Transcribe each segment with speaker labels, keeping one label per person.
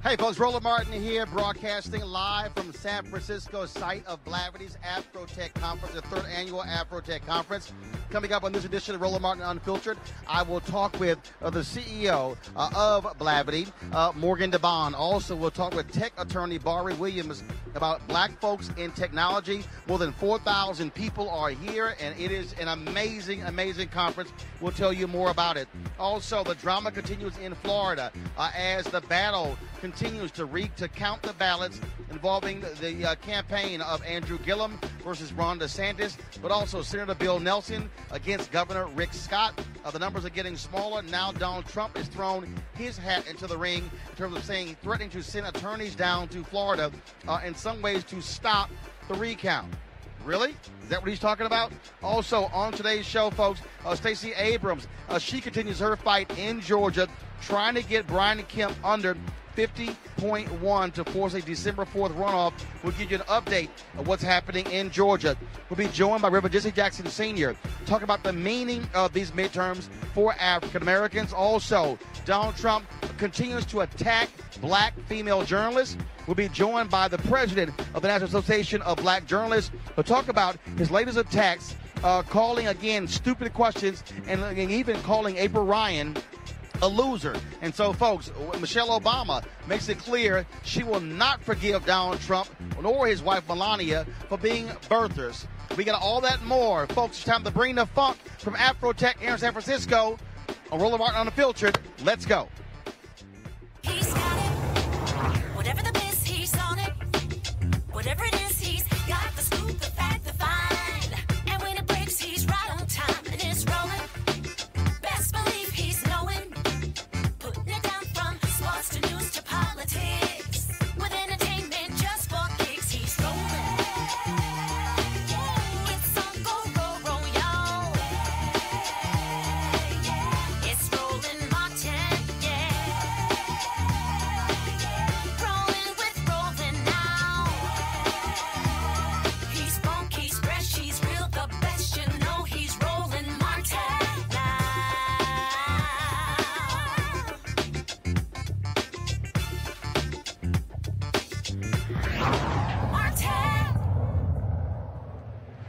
Speaker 1: Hey folks, Roland Martin here, broadcasting live from San Francisco site of Blavity's AfroTech Conference, the third annual AfroTech Conference. Coming up on this edition of Roland Martin Unfiltered, I will talk with the CEO of Blavity, Morgan DeBaun. Also, we'll talk with tech attorney Barry Williams about black folks in technology. More than 4,000 people are here, and it is an amazing, amazing conference. We'll tell you more about it. Also, the drama continues in Florida as the battle continues to count the ballots involving the campaign of Andrew Gillum versus Ron DeSantis, but also Senator Bill Nelson against Governor Rick Scott. The numbers are getting smaller. Now Donald Trump has thrown his hat into the ring in terms of threatening to send attorneys down to Florida in some ways to stop the recount. Really? Is that what he's talking about? Also, on today's show, folks, Stacey Abrams, she continues her fight in Georgia, trying to get Brian Kemp under 50.1 to force a December 4th runoff. We'll give you an update of what's happening in Georgia. We'll be joined by Reverend Jesse Jackson Sr., talking about the meaning of these midterms for African Americans. Also, Donald Trump continues to attack black female journalists. We'll be joined by the president of the National Association of Black Journalists to talk about his latest attacks, calling again stupid questions and even calling April Ryan a loser. And so, folks, Michelle Obama makes it clear she will not forgive Donald Trump nor his wife Melania for being birthers. We got all that more. Folks, it's time to bring the funk from AfroTech here in San Francisco on Roland Martin Unfiltered. Let's go.
Speaker 2: He's got it. Whatever the biz, he's on it. Whatever it is, he's got the scoop, the fact, the find. And when it breaks, he's right on time and it's rolling. Best believe he's knowing. Putting it down from sports to news to politics. With entertainment just for kicks, he's rolling. It's on go, y'all. It's Roland Martin, yeah. Rolling with Roland now. He's funky, he's fresh, he's real, the best, you know he's Roland Martin now.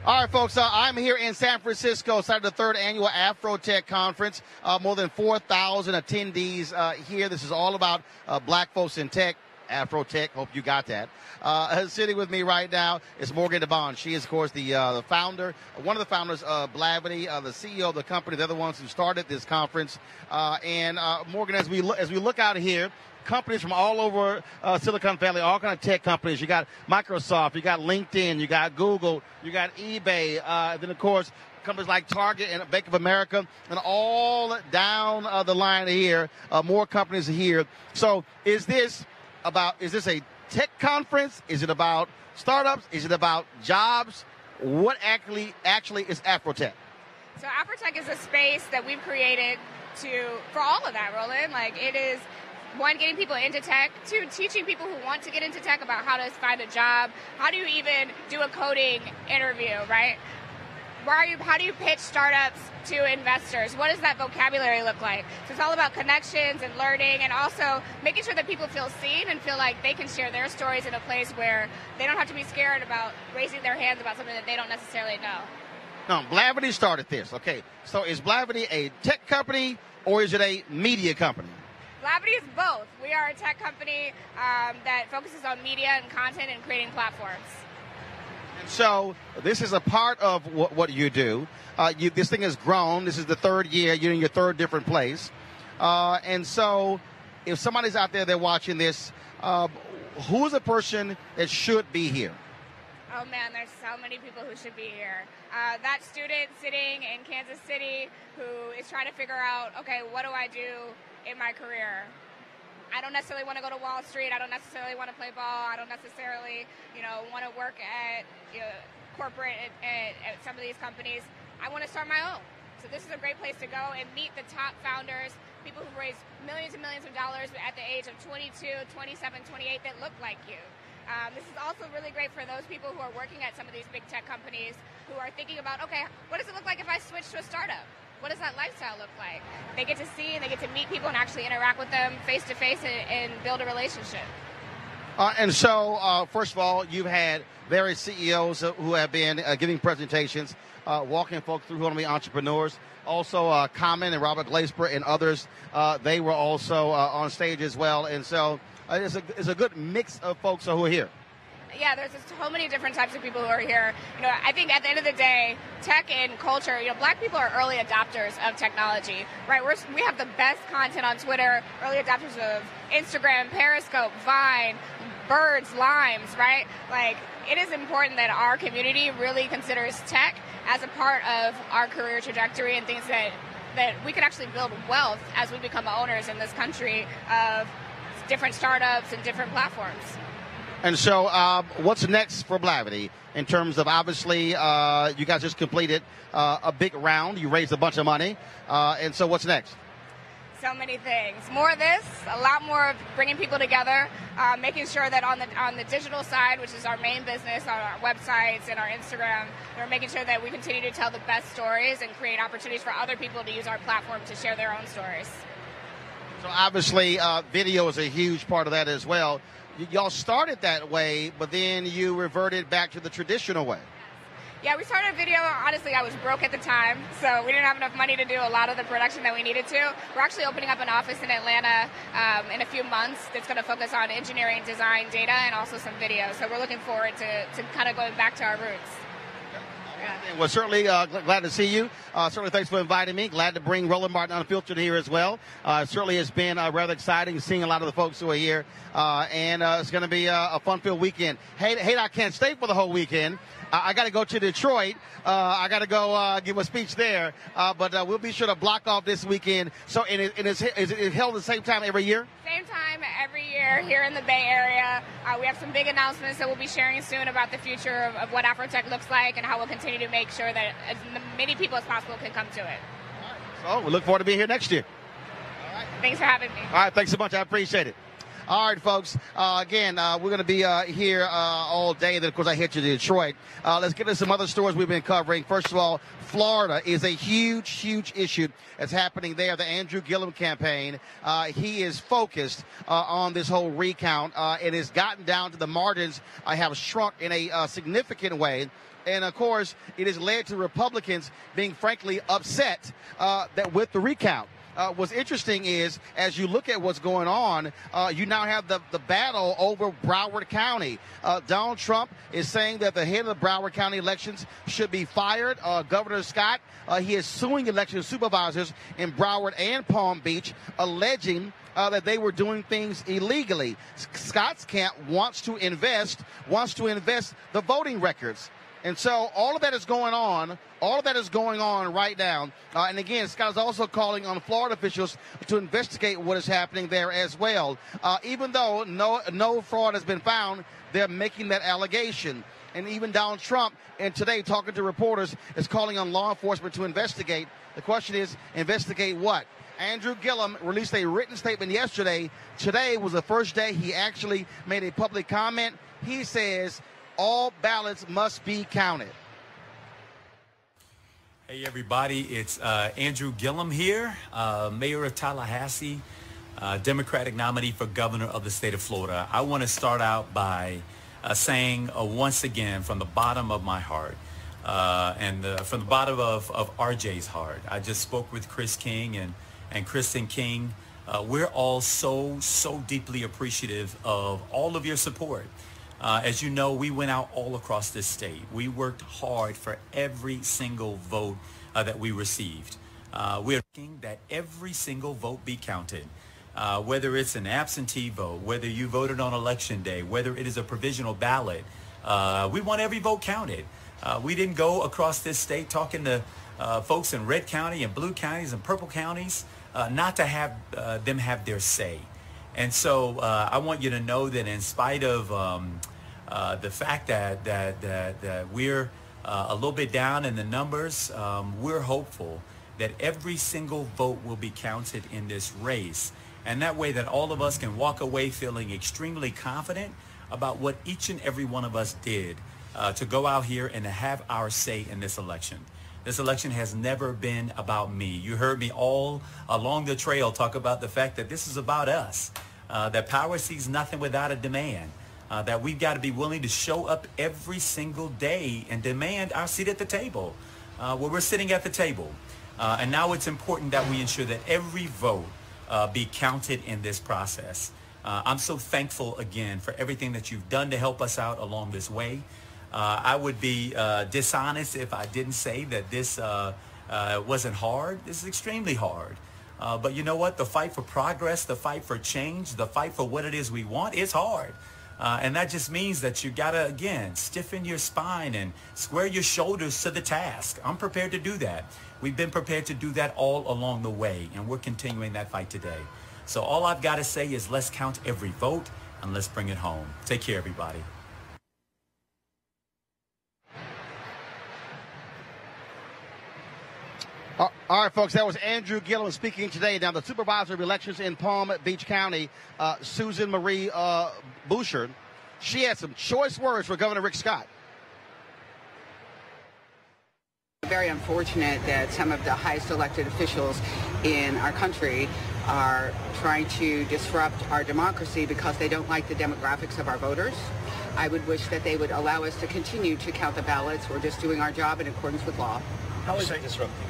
Speaker 1: All right, folks, I'm here in San Francisco, site of the third annual AfroTech Conference. More than 4,000 attendees here. This is all about black folks in tech. AfroTech, hope you got that. Sitting with me right now is Morgan DeBaun. She is, of course, the founder, one of the founders of Blavity, the CEO of the company. They're the ones who started this conference. And Morgan, as we look out here, companies from all over Silicon Valley, all kind of tech companies. You got Microsoft, you got LinkedIn, you got Google, you got eBay, then of course companies like Target and Bank of America, and all down the line here, more companies are here. So is this a tech conference? Is it about startups? Is it about jobs? What actually is AfroTech?
Speaker 3: So AfroTech is a space that we've created for all of that, Roland. Like, it is, one, getting people into tech, two, teaching people who want to get into tech about how to find a job. How do you even do a coding interview, right? How do you pitch startups to investors? What does that vocabulary look like? So it's all about connections and learning, and also making sure that people feel seen and feel like they can share their stories in a place where they don't have to be scared about raising their hands about something that they don't necessarily know.
Speaker 1: No, Blavity started this. Okay, so is Blavity a tech company or is it a media company?
Speaker 3: Blavity is both. We are a tech company that focuses on media and content and creating platforms.
Speaker 1: And so this is a part of what you do. This thing has grown. This is the third year. You're in your third different place. And so if somebody's out there, they're watching this, who is a person that should be here?
Speaker 3: Oh, man, there's so many people who should be here. That student sitting in Kansas City who is trying to figure out, okay, what do I do in my career? I don't necessarily want to go to Wall Street. I don't necessarily want to play ball. I don't necessarily, want to work at corporate at some of these companies. I want to start my own. So this is a great place to go and meet the top founders, people who've raised millions and millions of dollars at the age of 22, 27, 28 that look like you. This is also really great for those people who are working at some of these big tech companies who are thinking about, okay, what does it look like if I switch to a startup? what does that lifestyle look like? They get to see and they get to meet people and actually interact with them face to face and build a relationship.
Speaker 1: And so, first of all, you've had various CEOs who have been giving presentations, walking folks through who want to be entrepreneurs. Also, Common and Robert Glasper and others, they were also on stage as well. And so it's a good mix of folks who are here.
Speaker 3: Yeah, there's just so many different types of people who are here. You know, I think at the end of the day, tech and culture, you know, Black people are early adopters of technology, right? We have the best content on Twitter, early adopters of Instagram, Periscope, Vine, Birds, Limes, right? Like, it is important that our community really considers tech as a part of our career trajectory and things that we can actually build wealth as we become owners in this country of different startups and different platforms.
Speaker 1: And so what's next for Blavity in terms of, obviously, you guys just completed a big round. You raised a bunch of money. And so what's next?
Speaker 3: So many things. More of this, a lot more of bringing people together, making sure that on the digital side, which is our main business, on our websites and our Instagram, we're making sure that we continue to tell the best stories and create opportunities for other people to use our platform to share their own stories.
Speaker 1: So obviously, video is a huge part of that as well. Y'all started that way, but then you reverted back to the traditional way.
Speaker 3: Yeah, we started video. Honestly, I was broke at the time, so we didn't have enough money to do a lot of the production that we needed to. We're actually opening up an office in Atlanta in a few months that's going to focus on engineering, design, data, and also some video. So we're looking forward to kind of going back to our roots. Yeah.
Speaker 1: Well, certainly glad to see you. Certainly thanks for inviting me. Glad to bring Roland Martin Unfiltered here as well. Certainly has been rather exciting seeing a lot of the folks who are here. And it's going to be a fun-filled weekend. Hey, I can't stay for the whole weekend. I got to go to Detroit. I got to go give a speech there. But we'll be sure to block off this weekend. So is it held at the same time every year?
Speaker 3: Same time every year here in the Bay Area. We have some big announcements that we'll be sharing soon about the future of what AfroTech looks like and how we'll continue to make sure that as many people as possible can come to it.
Speaker 1: All right. So we look forward to being here next year.
Speaker 3: All right. Thanks for having me.
Speaker 1: All right. Thanks so much. I appreciate it. All right, folks. Again, we're going to be here all day. Then, of course, I hit you to Detroit. Let's get into some other stories we've been covering. First of all, Florida is a huge, huge issue that's happening there. The Andrew Gillum campaign, he is focused on this whole recount. It has gotten down to the margins have shrunk in a significant way. And, of course, it has led to Republicans being, frankly, upset that with the recount. What's interesting is, as you look at what's going on, you now have the battle over Broward County. Donald Trump is saying that the head of the Broward County elections should be fired. Governor Scott, he is suing election supervisors in Broward and Palm Beach, alleging that they were doing things illegally. Scott's camp wants to invest the voting records. And so all of that is going on. All of that is going on right now. And again, Scott is also calling on Florida officials to investigate what is happening there as well. Even though no fraud has been found, they're making that allegation. And even Donald Trump, and today talking to reporters, is calling on law enforcement to investigate. The question is, investigate what? Andrew Gillum released a written statement yesterday. Today was the first day he actually made a public comment. He says all ballots must be counted.
Speaker 4: Hey, everybody. It's Andrew Gillum here, mayor of Tallahassee, Democratic nominee for governor of the state of Florida. I want to start out by saying once again from the bottom of my heart and from the bottom of RJ's heart. I just spoke with Chris King and Kristen King. We're all so deeply appreciative of all of your support. As you know, we went out all across this state. We worked hard for every single vote that we received. We're looking that every single vote be counted, whether it's an absentee vote, whether you voted on election day, whether it is a provisional ballot. We want every vote counted. We didn't go across this state talking to folks in red county and blue counties and purple counties not to have them have their say. And so I want you to know that in spite of the fact that we're a little bit down in the numbers, we're hopeful that every single vote will be counted in this race. And that way that all of us can walk away feeling extremely confident about what each and every one of us did to go out here and to have our say in this election. This election has never been about me. You heard me all along the trail talk about the fact that this is about us, that power sees nothing without a demand, that we've got to be willing to show up every single day and demand our seat at the table, where we're sitting at the table. And now it's important that we ensure that every vote be counted in this process. I'm so thankful again for everything that you've done to help us out along this way. I would be dishonest if I didn't say that this wasn't hard. This is extremely hard. But you know what? The fight for progress, the fight for change, the fight for what it is we want is hard. And that just means that you got to, again, stiffen your spine and square your shoulders to the task. I'm prepared to do that. We've been prepared to do that all along the way, and we're continuing that fight today. So all I've got to say is let's count every vote and let's bring it home. Take care, everybody.
Speaker 1: All right, folks, that was Andrew Gillum speaking today. Now, the supervisor of elections in Palm Beach County, Susan Marie Bouchard, she had some choice words for Governor Rick Scott.
Speaker 5: Very unfortunate that some of the highest elected officials in our country are trying to disrupt our democracy because they don't like the demographics of our voters. I would wish that they would allow us to continue to count the ballots. We're just doing our job in accordance with law.
Speaker 6: How is that disrupting you?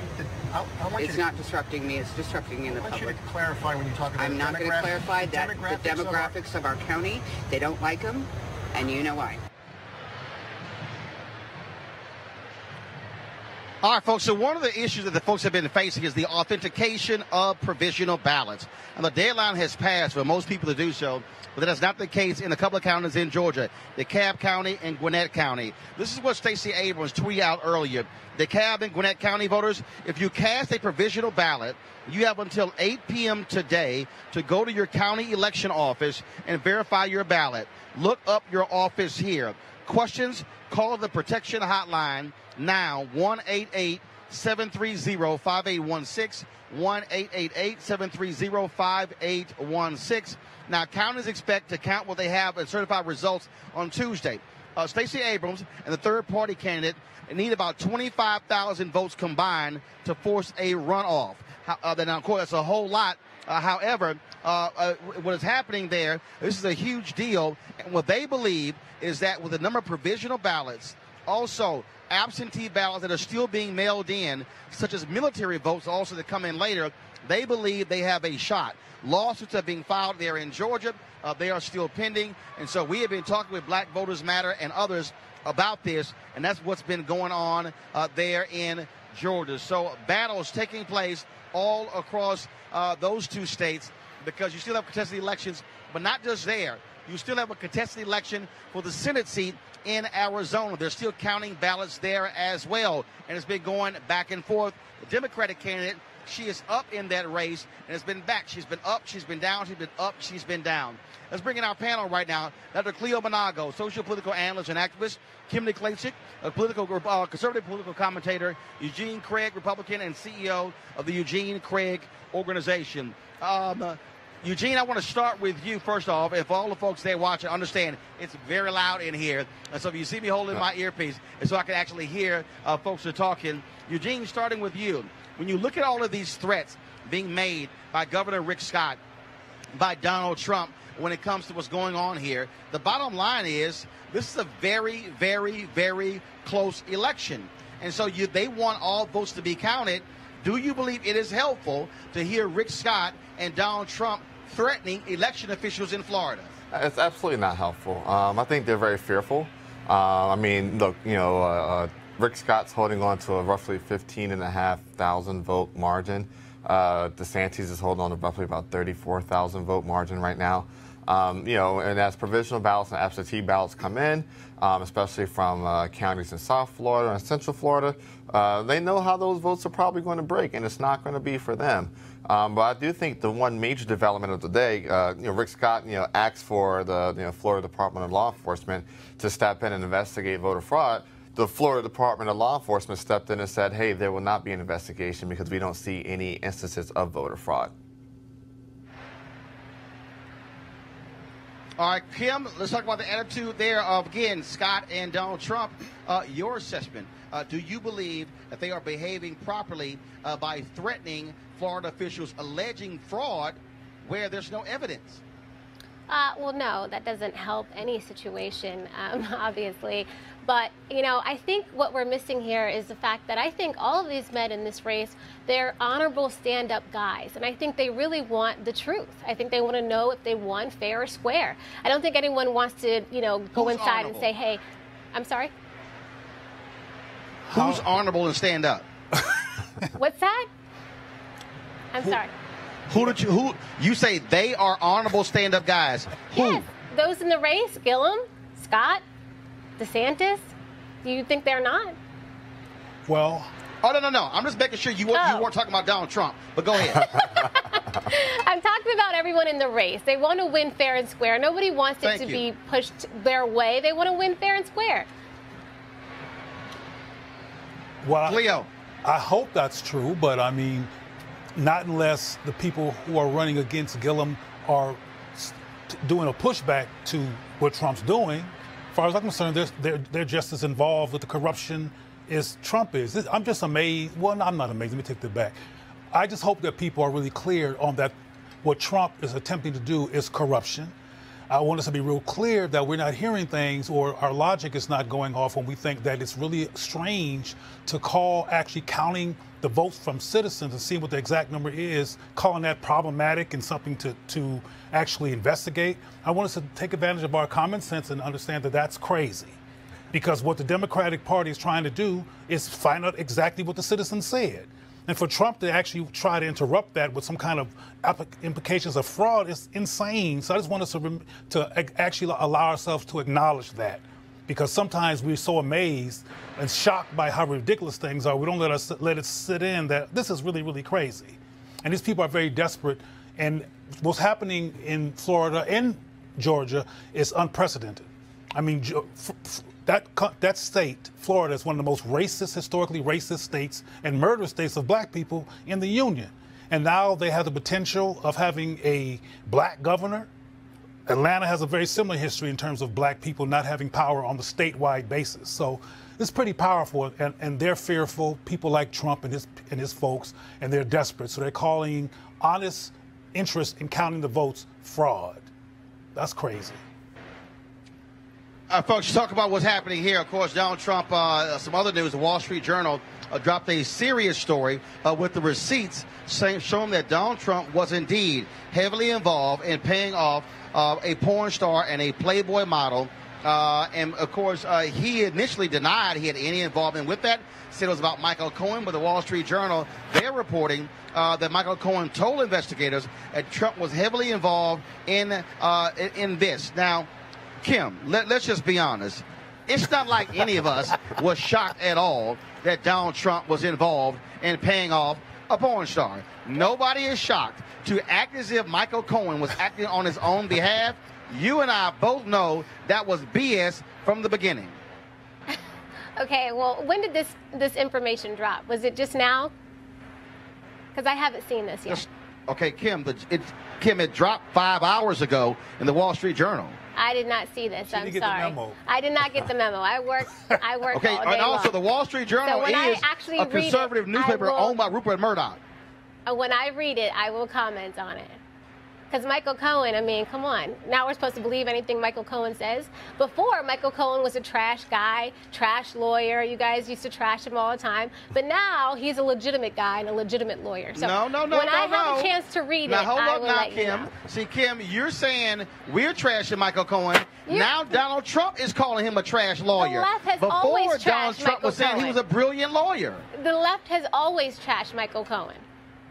Speaker 5: It's not disrupting me. It's disrupting in the public.
Speaker 6: I want you to clarify when you talk about
Speaker 5: I'm not going to clarify that the demographics of our county, they don't like them, and you know why.
Speaker 1: All right, folks, so one of the issues that the folks have been facing is the authentication of provisional ballots. And the deadline has passed for most people to do so, but that's not the case in a couple of counties in Georgia, DeKalb County and Gwinnett County. This is what Stacey Abrams tweeted out earlier. DeKalb and Gwinnett County voters, if you cast a provisional ballot, you have until 8 p.m. today to go to your county election office and verify your ballot. Look up your office here. Questions? Call the protection hotline now, 1-888-730-5816, 1-888-730-5816. Now, counties expect to count what they have and certified results on Tuesday. Stacey Abrams and the third-party candidate need about 25,000 votes combined to force a runoff. Now, of course, that's a whole lot. However, what is happening there, this is a huge deal. And what they believe is that with the number of provisional ballots, also absentee ballots that are still being mailed in, such as military votes also that come in later, they believe they have a shot. Lawsuits are being filed there in Georgia. They are still pending. And so we have been talking with Black Voters Matter and others about this, and that's what's been going on there in Georgia. So battles taking place all across those two states because you still have contested elections, but not just there. You still have a contested election for the Senate seat in Arizona. They're still counting ballots there as well, and it's been going back and forth. The Democratic candidate, she is up in that race, and it's been back. She's been up, she's been down, she's been up, she's been down. Let's bring in our panel right now. Dr. Cleo Monago, social political analyst and activist. Kimberly Klacik, a conservative political commentator. Eugene Craig, Republican and CEO of the Eugene Craig Organization. Eugene, I want to start with you first off. If all the folks there watching understand, it's very loud in here. And so if you see me holding my earpiece, it's so I can actually hear folks are talking. Eugene, starting with you. When you look at all of these threats being made by Governor Rick Scott, by Donald Trump, when it comes to what's going on here, the bottom line is this is a very, very, very close election. And so they want all votes to be counted. Do you believe it is helpful to hear Rick Scott and Donald Trump threatening election officials in Florida?
Speaker 7: It's absolutely not helpful. I think they're very fearful. I mean, look, Rick Scott's holding on to a roughly 15,500 vote margin. DeSantis is holding on to roughly about 34,000 vote margin right now. And as provisional ballots and absentee ballots come in, especially from counties in South Florida and Central Florida, they know how those votes are probably going to break, and it's not going to be for them. But I do think the one major development of the day, Rick Scott, asked for the Florida Department of Law Enforcement to step in and investigate voter fraud. The Florida Department of Law Enforcement stepped in and said, hey, there will not be an investigation because we don't see any instances of voter fraud.
Speaker 1: All right, Kim, let's talk about the attitude there of, again, Scott and Donald Trump. Your assessment, do you believe that they are behaving properly by threatening Florida officials alleging fraud where there's no evidence?
Speaker 8: Well, no, that doesn't help any situation, obviously. But, you know, I think what we're missing here is the fact that I think all of these men in this race, they're honorable stand-up guys. And I think they really want the truth. I think they want to know if they won fair or square. I don't think anyone wants to, you know, go
Speaker 1: Who's
Speaker 8: inside
Speaker 1: honorable?
Speaker 8: and say, hey, I'm sorry?
Speaker 1: Who's honorable and stand up?
Speaker 8: What's that? I'm sorry.
Speaker 1: Who you say they are honorable stand-up guys? Who?
Speaker 8: Yes, those in the race, Gillum, Scott, DeSantis. Do you think they're not?
Speaker 6: Well,
Speaker 1: Oh, no. I'm just making sure you weren't talking about Donald Trump, but go ahead.
Speaker 8: I'm talking about everyone in the race. They want to win fair and square. Nobody wants it to be pushed their way. They want to win fair and square.
Speaker 6: well,
Speaker 1: Leo.
Speaker 6: I hope that's true, but I mean, not unless the people who are running against Gillum are doing a pushback to what Trump's doing. As far as I'm concerned, they're just as involved with the corruption as Trump is. I'm just amazed. Well, no, I'm not amazed. Let me take that back. I just hope that people are really clear on that. What Trump is attempting to do is corruption. I want us to be real clear that we're not hearing things or our logic is not going off when we think that it's really strange to call actually counting the votes from citizens and seeing what the exact number is, calling that problematic and something to actually investigate. I want us to take advantage of our common sense and understand that that's crazy. Because what the Democratic Party is trying to do is find out exactly what the citizens said. And for Trump to actually try to interrupt that with some kind of implications of fraud is insane. So I just want us to actually allow ourselves to acknowledge that. Because sometimes we're so amazed and shocked by how ridiculous things are, we don't let it sit in that this is really, really crazy. And these people are very desperate. And what's happening in Florida and Georgia is unprecedented. I mean, that state, Florida, is one of the most racist, historically racist states and murderous states of black people in the Union. And now they have the potential of having a black governor. Atlanta has a very similar history in terms of black people not having power on the statewide basis. So it's pretty powerful, and they're fearful, people like Trump and his folks, and they're desperate. So they're calling honest interest in counting the votes fraud. That's crazy.
Speaker 1: Folks, you talk about what's happening here. Of course, Donald Trump, some other news, the Wall Street Journal dropped a serious story with the receipts showing that Donald Trump was indeed heavily involved in paying off a porn star and a Playboy model. And, of course, he initially denied he had any involvement with that, said it was about Michael Cohen, but the Wall Street Journal, they're reporting that Michael Cohen told investigators that Trump was heavily involved in this. Now, Kim, let's just be honest. It's not like any of us was shocked at all that Donald Trump was involved in paying off a porn star. Nobody is shocked. To act as if Michael Cohen was acting on his own behalf, you and I both know that was BS from the beginning.
Speaker 8: Okay, well, when did this information drop? Was it just now? Because I haven't seen this yet.
Speaker 1: Okay, Kim, it dropped 5 hours ago in the Wall Street Journal.
Speaker 8: I did not see this. I'm
Speaker 6: get
Speaker 8: sorry.
Speaker 6: the memo.
Speaker 8: I did not get the memo. I worked
Speaker 1: Okay,
Speaker 8: all day
Speaker 1: and also
Speaker 8: long.
Speaker 1: the Wall Street Journal
Speaker 8: So when I
Speaker 1: is
Speaker 8: actually
Speaker 1: a
Speaker 8: read
Speaker 1: conservative
Speaker 8: it,
Speaker 1: newspaper
Speaker 8: I will-
Speaker 1: owned by Rupert Murdoch.
Speaker 8: When I read it, I will comment on it. Because Michael Cohen, I mean, come on. Now we're supposed to believe anything Michael Cohen says. Before, Michael Cohen was a trash guy, trash lawyer. You guys used to trash him all the time. But now he's a legitimate guy and a legitimate lawyer. So when I have a chance to read it, I will let you know.
Speaker 1: See, Kim, you're saying we're trashing Michael Cohen. Now Donald Trump is calling him a trash lawyer.
Speaker 8: The left has
Speaker 1: Before,
Speaker 8: always
Speaker 1: Donald
Speaker 8: trashed
Speaker 1: Trump
Speaker 8: Michael
Speaker 1: was saying he
Speaker 8: Cohen.
Speaker 1: was a brilliant lawyer.
Speaker 8: The left has always trashed Michael Cohen.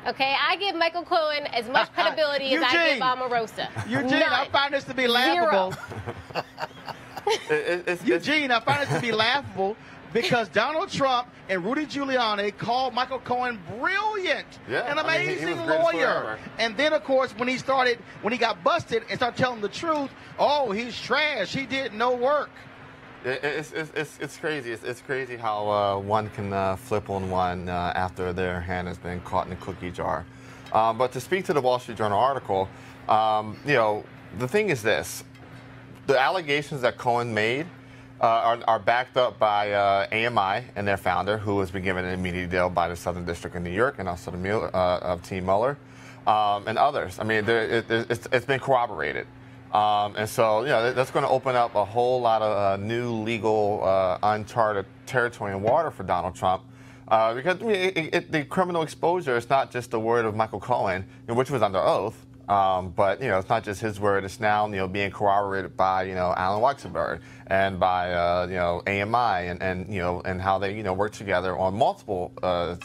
Speaker 8: Okay, I give Michael Cohen as much credibility as I give Omarosa.
Speaker 1: Eugene, I find this to be laughable. Eugene, I find this to be laughable because Donald Trump and Rudy Giuliani called Michael Cohen brilliant, an amazing lawyer. And then, of course, when he got busted and started telling the truth, oh, he's trash. He did no work.
Speaker 7: It's crazy. It's crazy how one can flip on one after their hand has been caught in a cookie jar. But to speak to the Wall Street Journal article, you know, the thing is this. the allegations that Cohen made are backed up by AMI and their founder, who has been given an immediate deal by the Southern District of New York and also of Team Mueller and others. I mean, it's been corroborated. And so, that's going to open up a whole lot of new legal uncharted territory and water for Donald Trump. Because the criminal exposure is not just the word of Michael Cohen, which was under oath, but it's not just his word. It's now being corroborated by Alan Weisenberg and by AMI and how they work together on multiple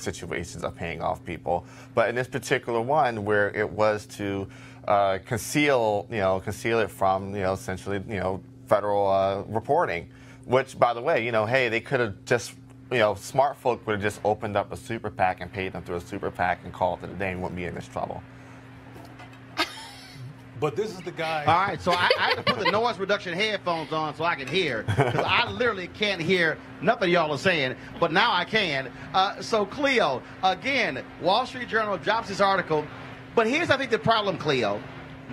Speaker 7: situations of paying off people. But in this particular one, where it was to conceal it from essentially federal reporting, which, by the way, hey, they could have just. Smart folk would have just opened up a super PAC and paid them through a super PAC and called it a day and wouldn't be in this trouble.
Speaker 6: But this is the guy.
Speaker 1: All right, so I have to put the noise reduction headphones on so I can hear, because I literally can't hear nothing y'all are saying, but now I can. So, Cleo, again, Wall Street Journal drops this article, but here's, I think, the problem, Cleo.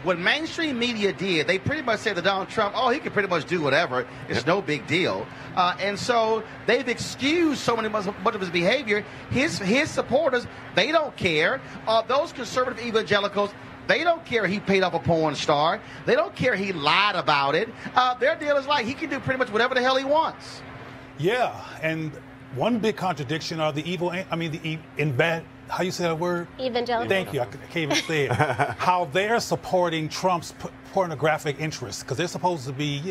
Speaker 1: What mainstream media did, they pretty much said to Donald Trump, he can pretty much do whatever. It's no big deal. And so they've excused so much of his behavior. His supporters, they don't care. Those conservative evangelicals, they don't care he paid off a porn star. They don't care he lied about it. Their deal is like he can do pretty much whatever the hell he wants.
Speaker 6: Yeah, and one big contradiction are how you say that word?
Speaker 8: Evangelical.
Speaker 6: Thank you. I can't even say it. How they're supporting Trump's pornographic interests, because they're supposed to be,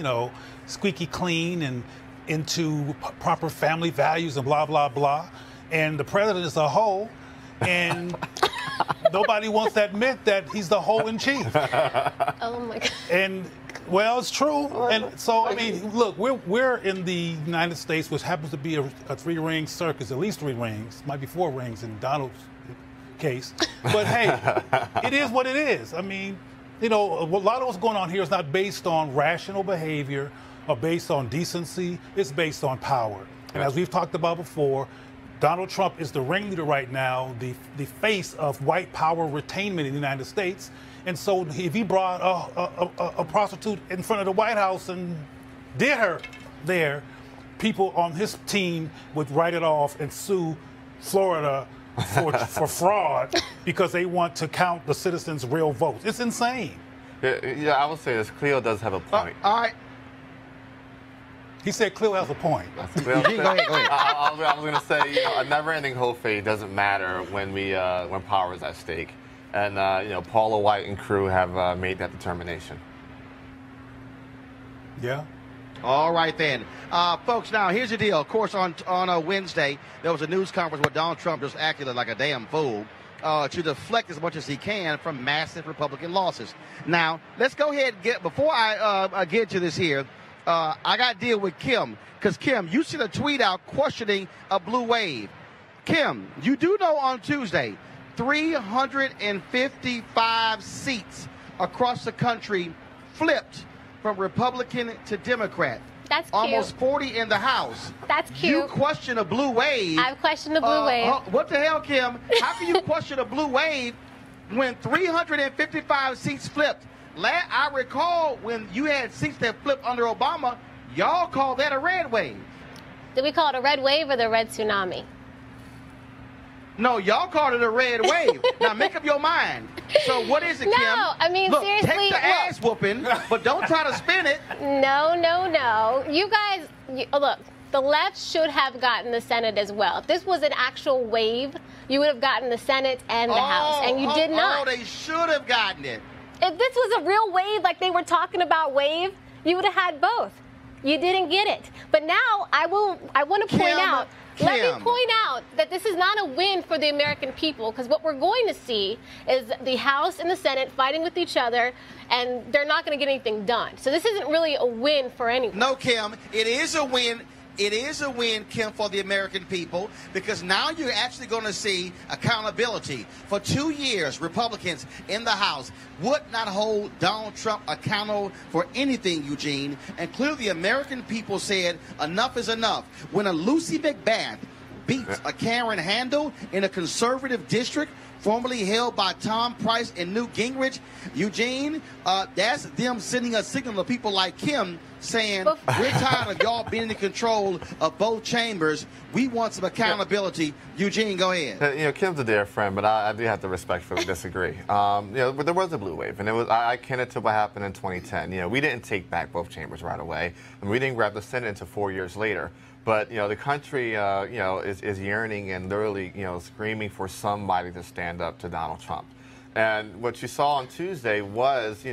Speaker 6: squeaky clean and into proper family values and blah, blah, blah. And the president is a hoe, and nobody wants to admit that he's the hoe in chief.
Speaker 8: Oh, my God.
Speaker 6: And, well, it's true. And so, look, we're in the United States, which happens to be a three-ring circus, at least 3 rings. Might be 4 rings in Donald's case. But, hey, it is what it is. A lot of what's going on here is not based on rational behavior or based on decency. It's based on power. And as we've talked about before, Donald Trump is the ringleader right now, the face of white power retainment in the United States. And so if he brought a prostitute in front of the White House and did her there, people on his team would write it off and sue Florida for fraud because they want to count the citizens' real votes. It's insane.
Speaker 7: Yeah, I would say this. Cleo does have a point.
Speaker 1: All right.
Speaker 6: He said Cleo has a point.
Speaker 1: Go ahead.
Speaker 7: I was going to say, a never-ending whole fate doesn't matter when power is at stake. And, Paula White and crew have made that determination.
Speaker 6: Yeah.
Speaker 1: All right, then. Folks, now, here's the deal. Of course, on Wednesday, there was a news conference where Donald Trump just acted like a damn fool to deflect as much as he can from massive Republican losses. Now, let's go ahead and before I get to this here, I got to deal with Kim. Because, Kim, you sent a tweet out questioning a blue wave. Kim, you do know on Tuesday, 355 seats across the country flipped from Republican to Democrat.
Speaker 8: That's cute.
Speaker 1: Almost 40 in the House.
Speaker 8: That's cute.
Speaker 1: You question a blue wave.
Speaker 8: I've questioned the blue wave.
Speaker 1: What the hell, Kim? How can you question a blue wave when 355 seats flipped? I recall when you had seats that flipped under Obama, y'all called that a red wave.
Speaker 8: Did we call it a red wave or the red tsunami?
Speaker 1: No, y'all called it a red wave. Now make up your mind. So what is it, Kim?
Speaker 8: No,
Speaker 1: Look,
Speaker 8: seriously.
Speaker 1: take the ass whooping, but don't try to spin it.
Speaker 8: No. You guys, look, the left should have gotten the Senate as well. If this was an actual wave, you would have gotten the Senate and the House, and you did not.
Speaker 1: Oh, they should have gotten it.
Speaker 8: If this was a real wave, like they were talking about wave, you would have had both. You didn't get it. But now I want to point out. Let me point out that this is not a win for the American people, because what we're going to see is the House and the Senate fighting with each other, and they're not going to get anything done. So this isn't really a win for anyone.
Speaker 1: No, Kim, it is a win. It is a win, Kim, for the American people, because now you're actually going to see accountability. For 2 years, Republicans in the House would not hold Donald Trump accountable for anything, Eugene. And clearly the American people said enough is enough. When a Lucy McBath beats a Karen Handel in a conservative district formerly held by Tom Price and Newt Gingrich. Eugene, that's them sending a signal to people like Kim saying, we're tired of y'all being in control of both chambers. We want some accountability. Eugene, go ahead.
Speaker 7: Kim's a dear friend, but I do have to respectfully disagree. But there was a blue wave, and it was I akin it to what happened in 2010. We didn't take back both chambers right away, and we didn't grab the Senate until 4 years later. But the country, is yearning and literally, screaming for somebody to stand up to Donald Trump. And what you saw on Tuesday was,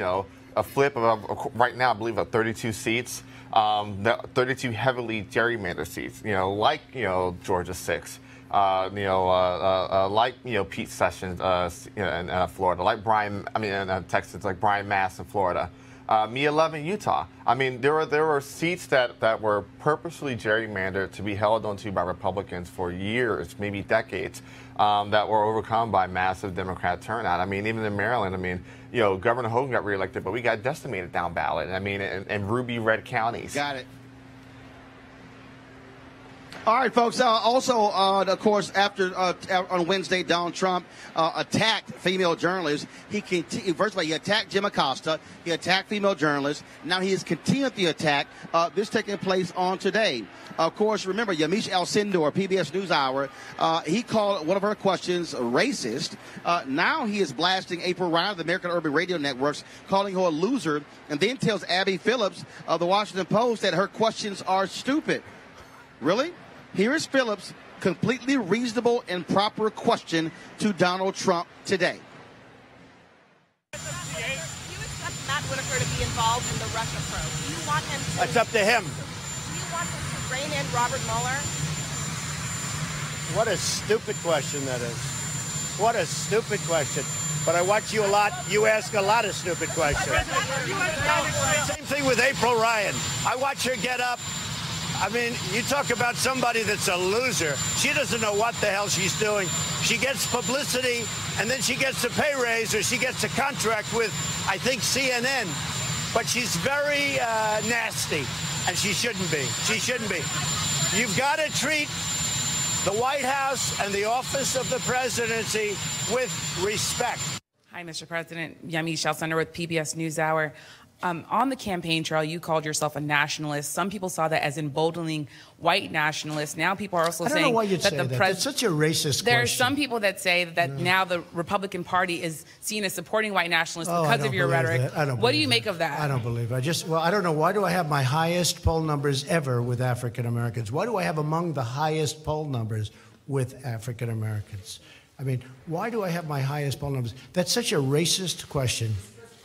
Speaker 7: a flip of right now, I believe, of 32 seats, 32 heavily gerrymandered seats. Like Georgia 6, like Pete Sessions in Florida, like in Texas, like Brian Mass in Florida. Me 11 Utah. I mean, there were seats that were purposely gerrymandered to be held onto by Republicans for years, maybe decades, that were overcome by massive Democrat turnout. I mean, even in Maryland, Governor Hogan got reelected, but we got decimated down ballot. In ruby red counties.
Speaker 1: Got it. All right, folks. Also, of course, after on Wednesday, Donald Trump attacked female journalists. First of all, he attacked Jim Acosta. He attacked female journalists. Now he is continuing the attack. This taking place on today. Of course, remember Yamiche Alcindor, PBS NewsHour. He called one of her questions racist. Now he is blasting April Ryan of the American Urban Radio Networks, calling her a loser, and then tells Abby Phillips of the Washington Post that her questions are stupid. Really? Here is Phillips' completely reasonable and proper question to Donald Trump today.
Speaker 9: Do you expect Matt Whitaker to be involved in the Russia probe? Do you want him to?
Speaker 10: That's up to him.
Speaker 9: Do you want him to rein in Robert Mueller?
Speaker 10: What a stupid question that is. What a stupid question. But I watch you a lot. You ask a lot of stupid questions. Same thing with April Ryan. I watch her get up. You talk about somebody that's a loser. She doesn't know what the hell she's doing. She gets publicity, and then she gets a pay raise, or she gets a contract with, I think, CNN. But she's very nasty, and she shouldn't be. She shouldn't be. You've got to treat the White House and the office of the presidency with respect.
Speaker 11: Hi, Mr. President. Yamiche Alcindor with PBS NewsHour. On the campaign trail, you called yourself a nationalist. Some people saw that as emboldening white nationalists. Now people are also saying
Speaker 10: know why you'd
Speaker 11: that
Speaker 10: say that. That's such a racist
Speaker 11: There
Speaker 10: question.
Speaker 11: are some people that say that now the Republican Party is seen as supporting white nationalists because of your rhetoric. What do you make of that?
Speaker 10: I don't believe it. I don't know. Why do I have my highest poll numbers ever with African Americans? Why do I have among the highest poll numbers with African Americans? Why do I have my highest poll numbers? That's such a racist question.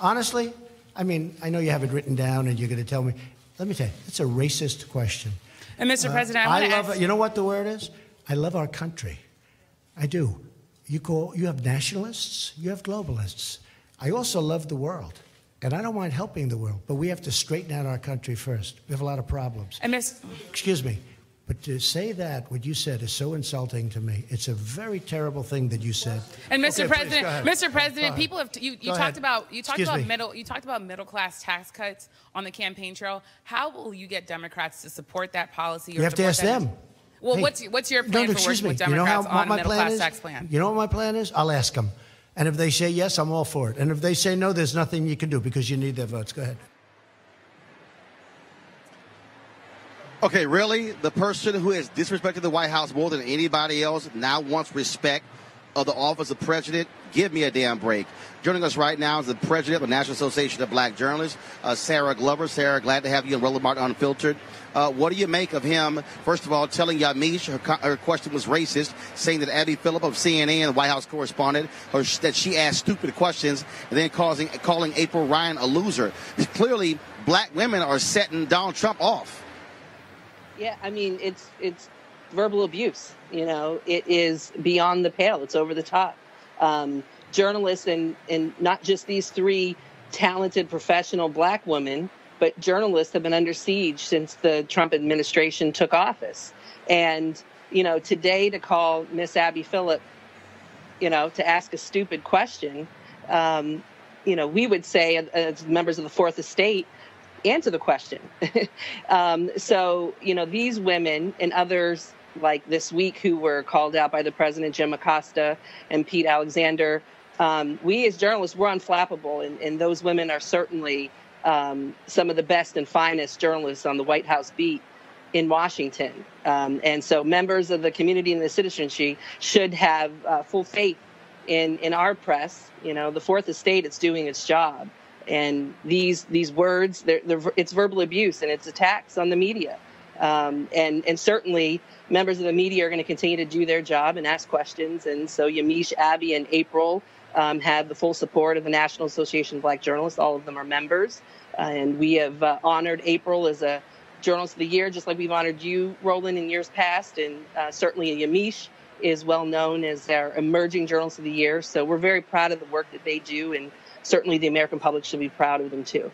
Speaker 10: Honestly, I know you have it written down and you're going to tell me. Let me tell you, it's a racist question.
Speaker 11: And Mr. President, I love it.
Speaker 10: You know what the word is? I love our country. I do. You have nationalists, you have globalists. I also love the world. And I don't mind helping the world, but we have to straighten out our country first. We have a lot of problems.
Speaker 11: And
Speaker 10: Excuse me. But to say that, what you said, is so insulting to me. It's a very terrible thing that you said.
Speaker 11: And Mr. President,
Speaker 10: please,
Speaker 11: Mr. President, people have you talked about middle class tax cuts on the campaign trail. How will you get Democrats to support that policy?
Speaker 10: You have to ask them.
Speaker 11: Well, what's your plan for working with Democrats on a middle class tax plan?
Speaker 10: You know what my plan is? I'll ask them, and if they say yes, I'm all for it. And if they say no, there's nothing you can do because you need their votes. Go ahead.
Speaker 1: Okay, really? The person who has disrespected the White House more than anybody else now wants respect of the office of president? Give me a damn break. Joining us right now is the president of the National Association of Black Journalists, Sarah Glover. Sarah, glad to have you on Roland Martin Unfiltered. What do you make of him, first of all, telling Yamiche her question was racist, saying that Abby Phillip of CNN, the White House correspondent, that she asked stupid questions, and then calling April Ryan a loser? Clearly, black women are setting Donald Trump off.
Speaker 12: Yeah, it's verbal abuse. It is beyond the pale. It's over the top. Journalists and not just these three talented professional black women, but journalists have been under siege since the Trump administration took office. And, today to call Miss Abby Phillip, to ask a stupid question, we would say as members of the Fourth Estate, answer the question. So, these women and others like this week who were called out by the president, Jim Acosta and Pete Alexander. We as journalists, we're unflappable, and those women are certainly some of the best and finest journalists on the White House beat in Washington. And so members of the community and the citizenry should have full faith in our press. You know, the Fourth Estate is doing its job. And these words, it's verbal abuse and it's attacks on the media. And certainly members of the media are going to continue to do their job and ask questions. And so Yamiche, Abby, and April have the full support of the National Association of Black Journalists. All of them are members. And we have honored April as a Journalist of the Year, just like we've honored you, Roland, in years past. And certainly Yamiche is well known as our emerging Journalist of the Year. So we're very proud of the work that they do. And certainly the American public should be proud of them, too.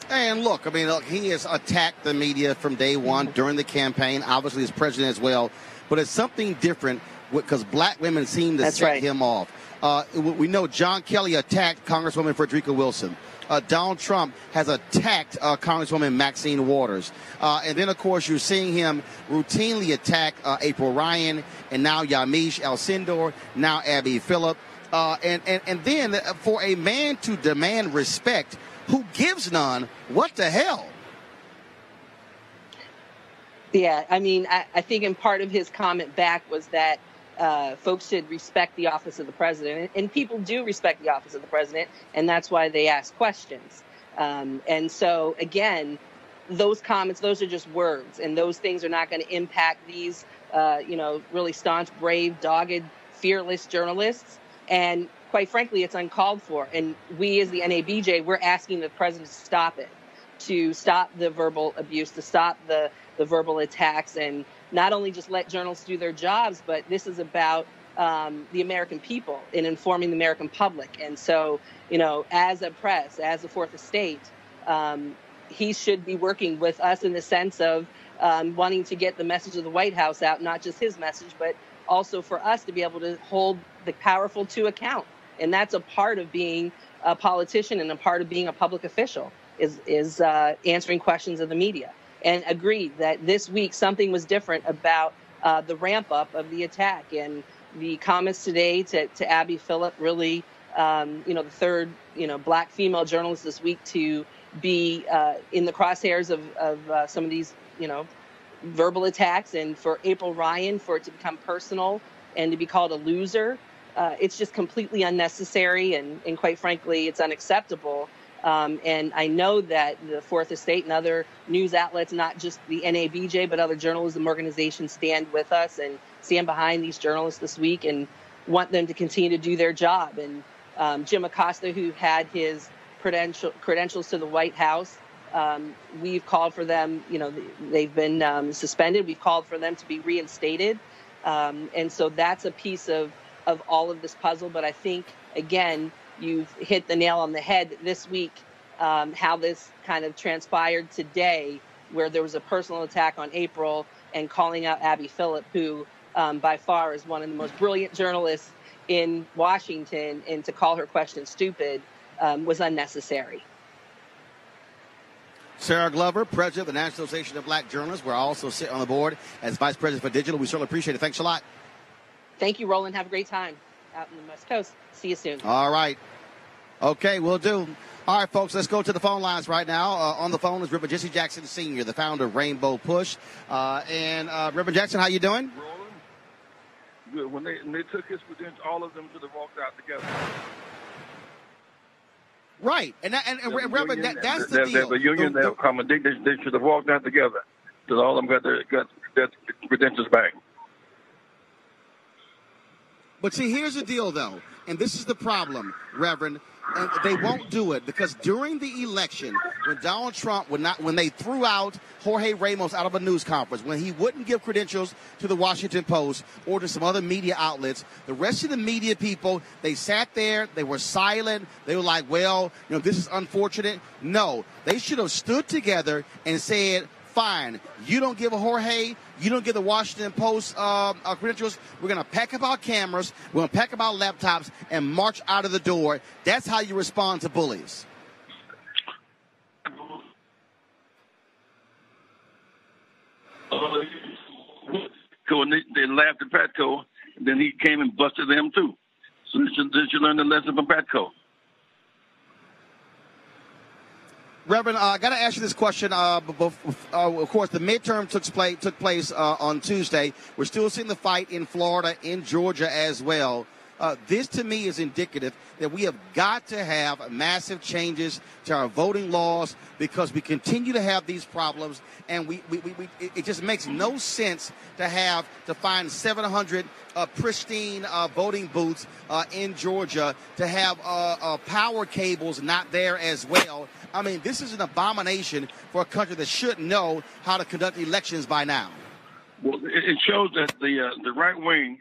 Speaker 1: And look, I mean, look, he has attacked the media from day one during the campaign, obviously as president as well. But it's something different because black women seem to set him off. We know John Kelly attacked Congresswoman Frederica Wilson. Donald Trump has attacked Congresswoman Maxine Waters. And then, of course, you're seeing him routinely attack April Ryan and now Yamiche Alcindor, now Abby Phillip. And then for a man to demand respect who gives none, what the hell?
Speaker 12: Yeah, I mean, I think in part of his comment back was that folks should respect the office of the president. And people do respect the office of the president, and that's why they ask questions. And so, again, those comments, those are just words, and those things are not going to impact these, really staunch, brave, dogged, fearless journalists. And quite frankly, it's uncalled for. And we as the NABJ, we're asking the president to stop it, to stop the verbal abuse, to stop the verbal attacks, and not only just let journalists do their jobs, but this is about the American people and informing the American public. And so, as a press, as a Fourth Estate, he should be working with us in the sense of wanting to get the message of the White House out, not just his message, but also for us to be able to hold the powerful to account. And that's a part of being a politician and a part of being a public official is answering questions of the media. And agreed that this week something was different about the ramp up of the attack, and the comments today to Abby Phillip, really, the third, black female journalist this week to be in the crosshairs of some of these, verbal attacks, and for April Ryan for it to become personal and to be called a loser. It's just completely unnecessary, and quite frankly, it's unacceptable. And I know that the Fourth Estate and other news outlets, not just the NABJ, but other journalism organizations, stand with us and stand behind these journalists this week and want them to continue to do their job. And Jim Acosta, who had his credentials to the White House, we've called for them, they've been suspended. We've called for them to be reinstated. And so that's a piece of all of this puzzle. But I think, again, you've hit the nail on the head this week, how this kind of transpired today, where there was a personal attack on April and calling out Abby Phillip, who by far is one of the most brilliant journalists in Washington, and to call her question stupid was unnecessary.
Speaker 1: Sarah Glover, president of the National Association of Black Journalists. We're also sitting on the board as vice president for digital. We certainly appreciate it. Thanks a lot.
Speaker 12: Thank you, Roland. Have a great time out in the West Coast. See you soon.
Speaker 1: All right. Okay, we'll do. All right, folks, let's go to the phone lines right now. On the phone is Reverend Jesse Jackson, Sr., the founder of Rainbow Push. Reverend Jackson, how you doing?
Speaker 13: Roland, good. When they took his credentials, all of them should have walked out together.
Speaker 1: Right, and Reverend, that's the deal.
Speaker 13: The union, they should have walked out together. Because all of them got their credentials back.
Speaker 1: But see, here's the deal, though, and this is the problem, Reverend. And they won't do it because during the election, when Donald Trump when they threw out Jorge Ramos out of a news conference, when he wouldn't give credentials to the Washington Post or to some other media outlets, the rest of the media people, they sat there, they were silent, they were like, well, this is unfortunate. No, they should have stood together and said, fine, you don't give a Jorge, you don't give the Washington Post credentials, we're going to pack up our cameras, we're going to pack up our laptops and march out of the door. That's how you respond to bullies.
Speaker 13: Petco, and they laughed at Petco, and then he came and busted them too. So did you learn the lesson from Petco?
Speaker 1: Reverend, I got to ask you this question. Of course, the midterm took place on Tuesday. We're still seeing the fight in Florida, in Georgia as well. This, to me, is indicative that we have got to have massive changes to our voting laws because we continue to have these problems, and it just makes no sense to find 700 pristine voting booths in Georgia, to have power cables not there as well. I mean, this is an abomination for a country that should know how to conduct elections by now.
Speaker 13: Well, it shows that the right wing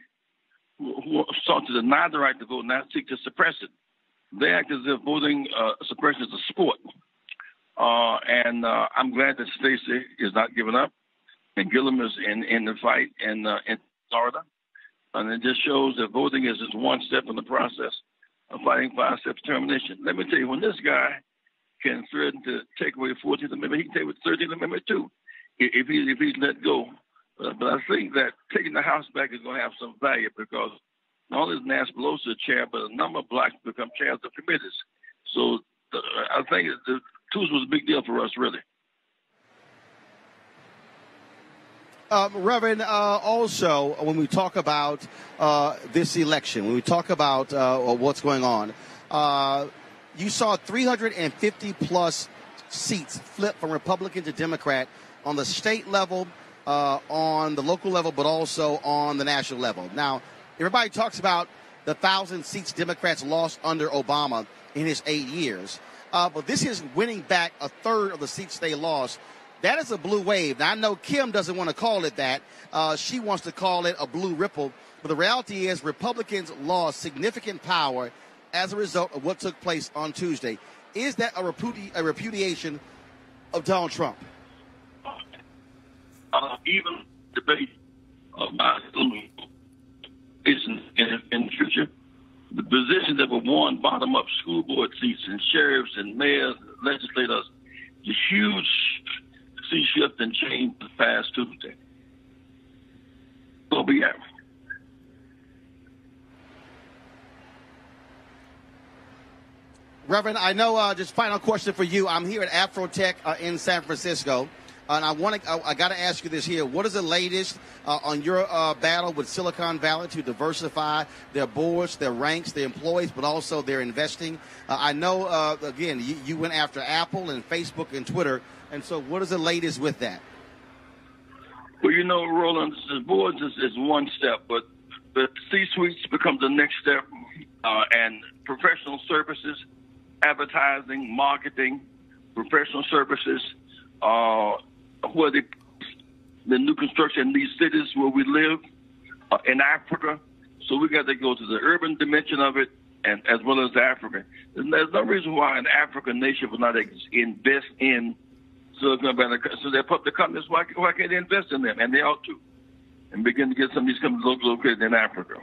Speaker 13: who sought to deny the right to vote now seek to suppress it. They act as if voting suppression is a sport. And I'm glad that Stacey is not giving up, and Gillum is in the fight in Florida. And it just shows that voting is just one step in the process of fighting for our self-determination. Let me tell you, when this guy can threaten to take away 14th Amendment, he can take away 13th Amendment too, if he's let go. But I think that taking the House back is going to have some value because not only is Nancy Pelosi a chair, but a number of blacks become chairs of committees. So I think the Tuesday was a big deal for us, really.
Speaker 1: Reverend, also, when we talk about this election, when we talk about what's going on, you saw 350-plus seats flip from Republican to Democrat on the state level, on the local level, but also on the national level. Now, everybody talks about the 1,000 seats Democrats lost under Obama in his 8 years. But this is winning back a third of the seats they lost. That is a blue wave. Now, I know Kim doesn't want to call it that. She wants to call it a blue ripple. But the reality is Republicans lost significant power as a result of what took place on Tuesday. Is that a repudiation of Donald Trump?
Speaker 13: Even debate about is in the future. The positions that were won bottom-up school board seats and sheriffs and mayors, legislators, the huge sea shift and change this past Tuesday. So be it.
Speaker 1: Reverend, I know, just final question for you. I'm here at AfroTech in San Francisco. And I got to ask you this here. What is the latest on your battle with Silicon Valley to diversify their boards, their ranks, their employees, but also their investing? I know, again, you went after Apple and Facebook and Twitter. And so what is the latest with that?
Speaker 13: Well, you know, Roland, the boards is one step, but the C-suites becomes the next step. And professional services, advertising, marketing, professional services, where the new construction in these cities where we live in Africa. So we got to go to the urban dimension of it, and as well as Africa. There's no reason why an African nation would not invest in Silicon Valley. So they're public companies. Why can't they invest in them? And they ought to, and begin to get some of these companies located in Africa,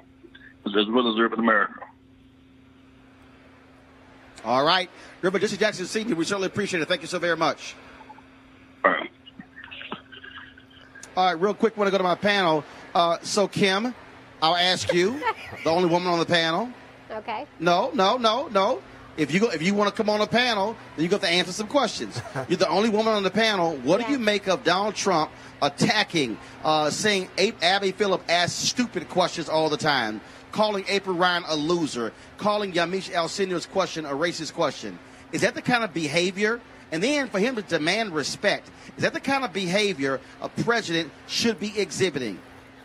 Speaker 13: as well as urban America.
Speaker 1: All right. Reverend Jesse Jackson, Sr., we certainly appreciate it. Thank you so very much. All right, real quick, I want to go to my panel. So, Kim, I'll ask you, the only woman on the panel.
Speaker 8: Okay.
Speaker 1: No. If you want to come on the panel, then you got to answer some questions. You're the only woman on the panel. What do you make of Donald Trump attacking, saying Abby Phillip asks stupid questions all the time, calling April Ryan a loser, calling Yamiche Alcindor's question a racist question? Is that the kind of behavior? And then for him to demand respect, is that the kind of behavior a president should be exhibiting?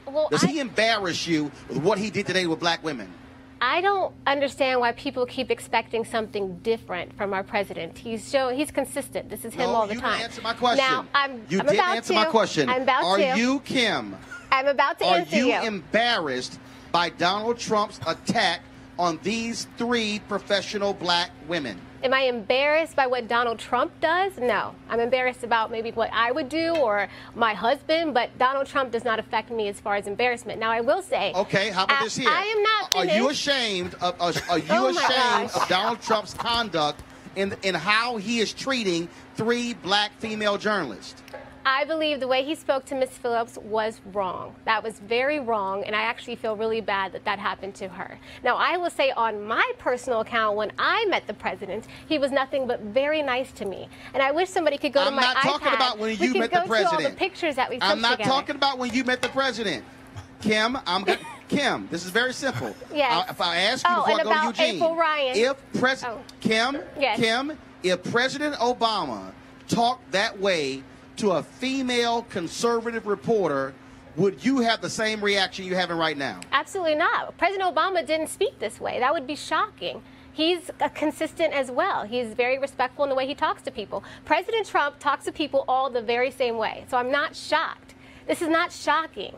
Speaker 8: Well,
Speaker 1: Does he embarrass you with what he did today with black women?
Speaker 8: I don't understand why people keep expecting something different from our president. He's consistent. This is him all the time.
Speaker 1: You didn't answer my question.
Speaker 8: Now, I'm
Speaker 1: didn't
Speaker 8: about
Speaker 1: answer
Speaker 8: to.
Speaker 1: my question.
Speaker 8: I'm about
Speaker 1: Are
Speaker 8: to.
Speaker 1: you, Kim?
Speaker 8: I'm about to answer you.
Speaker 1: Are you embarrassed by Donald Trump's attack on these three professional black women?
Speaker 8: Am I embarrassed by what Donald Trump does? No. I'm embarrassed about maybe what I would do or my husband, but Donald Trump does not affect me as far as embarrassment. Now, I will say.
Speaker 1: Okay, how about this here?
Speaker 8: I am not finished.
Speaker 1: Are you ashamed of Donald Trump's conduct in how he is treating three black female journalists?
Speaker 8: I believe the way he spoke to Ms. Phillips was wrong. That was very wrong, and I actually feel really bad that that happened to her. Now, I will say on my personal account, when I met the president, he was nothing but very nice to me. And I wish somebody could go to my iPad.
Speaker 1: I'm not talking about when you met the president.
Speaker 8: We could go to all the pictures that we took
Speaker 1: I'm not
Speaker 8: together.
Speaker 1: talking about when you met the president. Kim, Kim, this is very simple.
Speaker 8: Yes.
Speaker 1: If I ask you before I go to Eugene,
Speaker 8: April Ryan.
Speaker 1: Kim, if President Obama talked that way to a female conservative reporter, would you have the same reaction you're having right now?
Speaker 8: Absolutely not. President Obama didn't speak this way. That would be shocking. He's consistent as well. He's very respectful in the way he talks to people. President Trump talks to people all the very same way. So I'm not shocked. This is not shocking.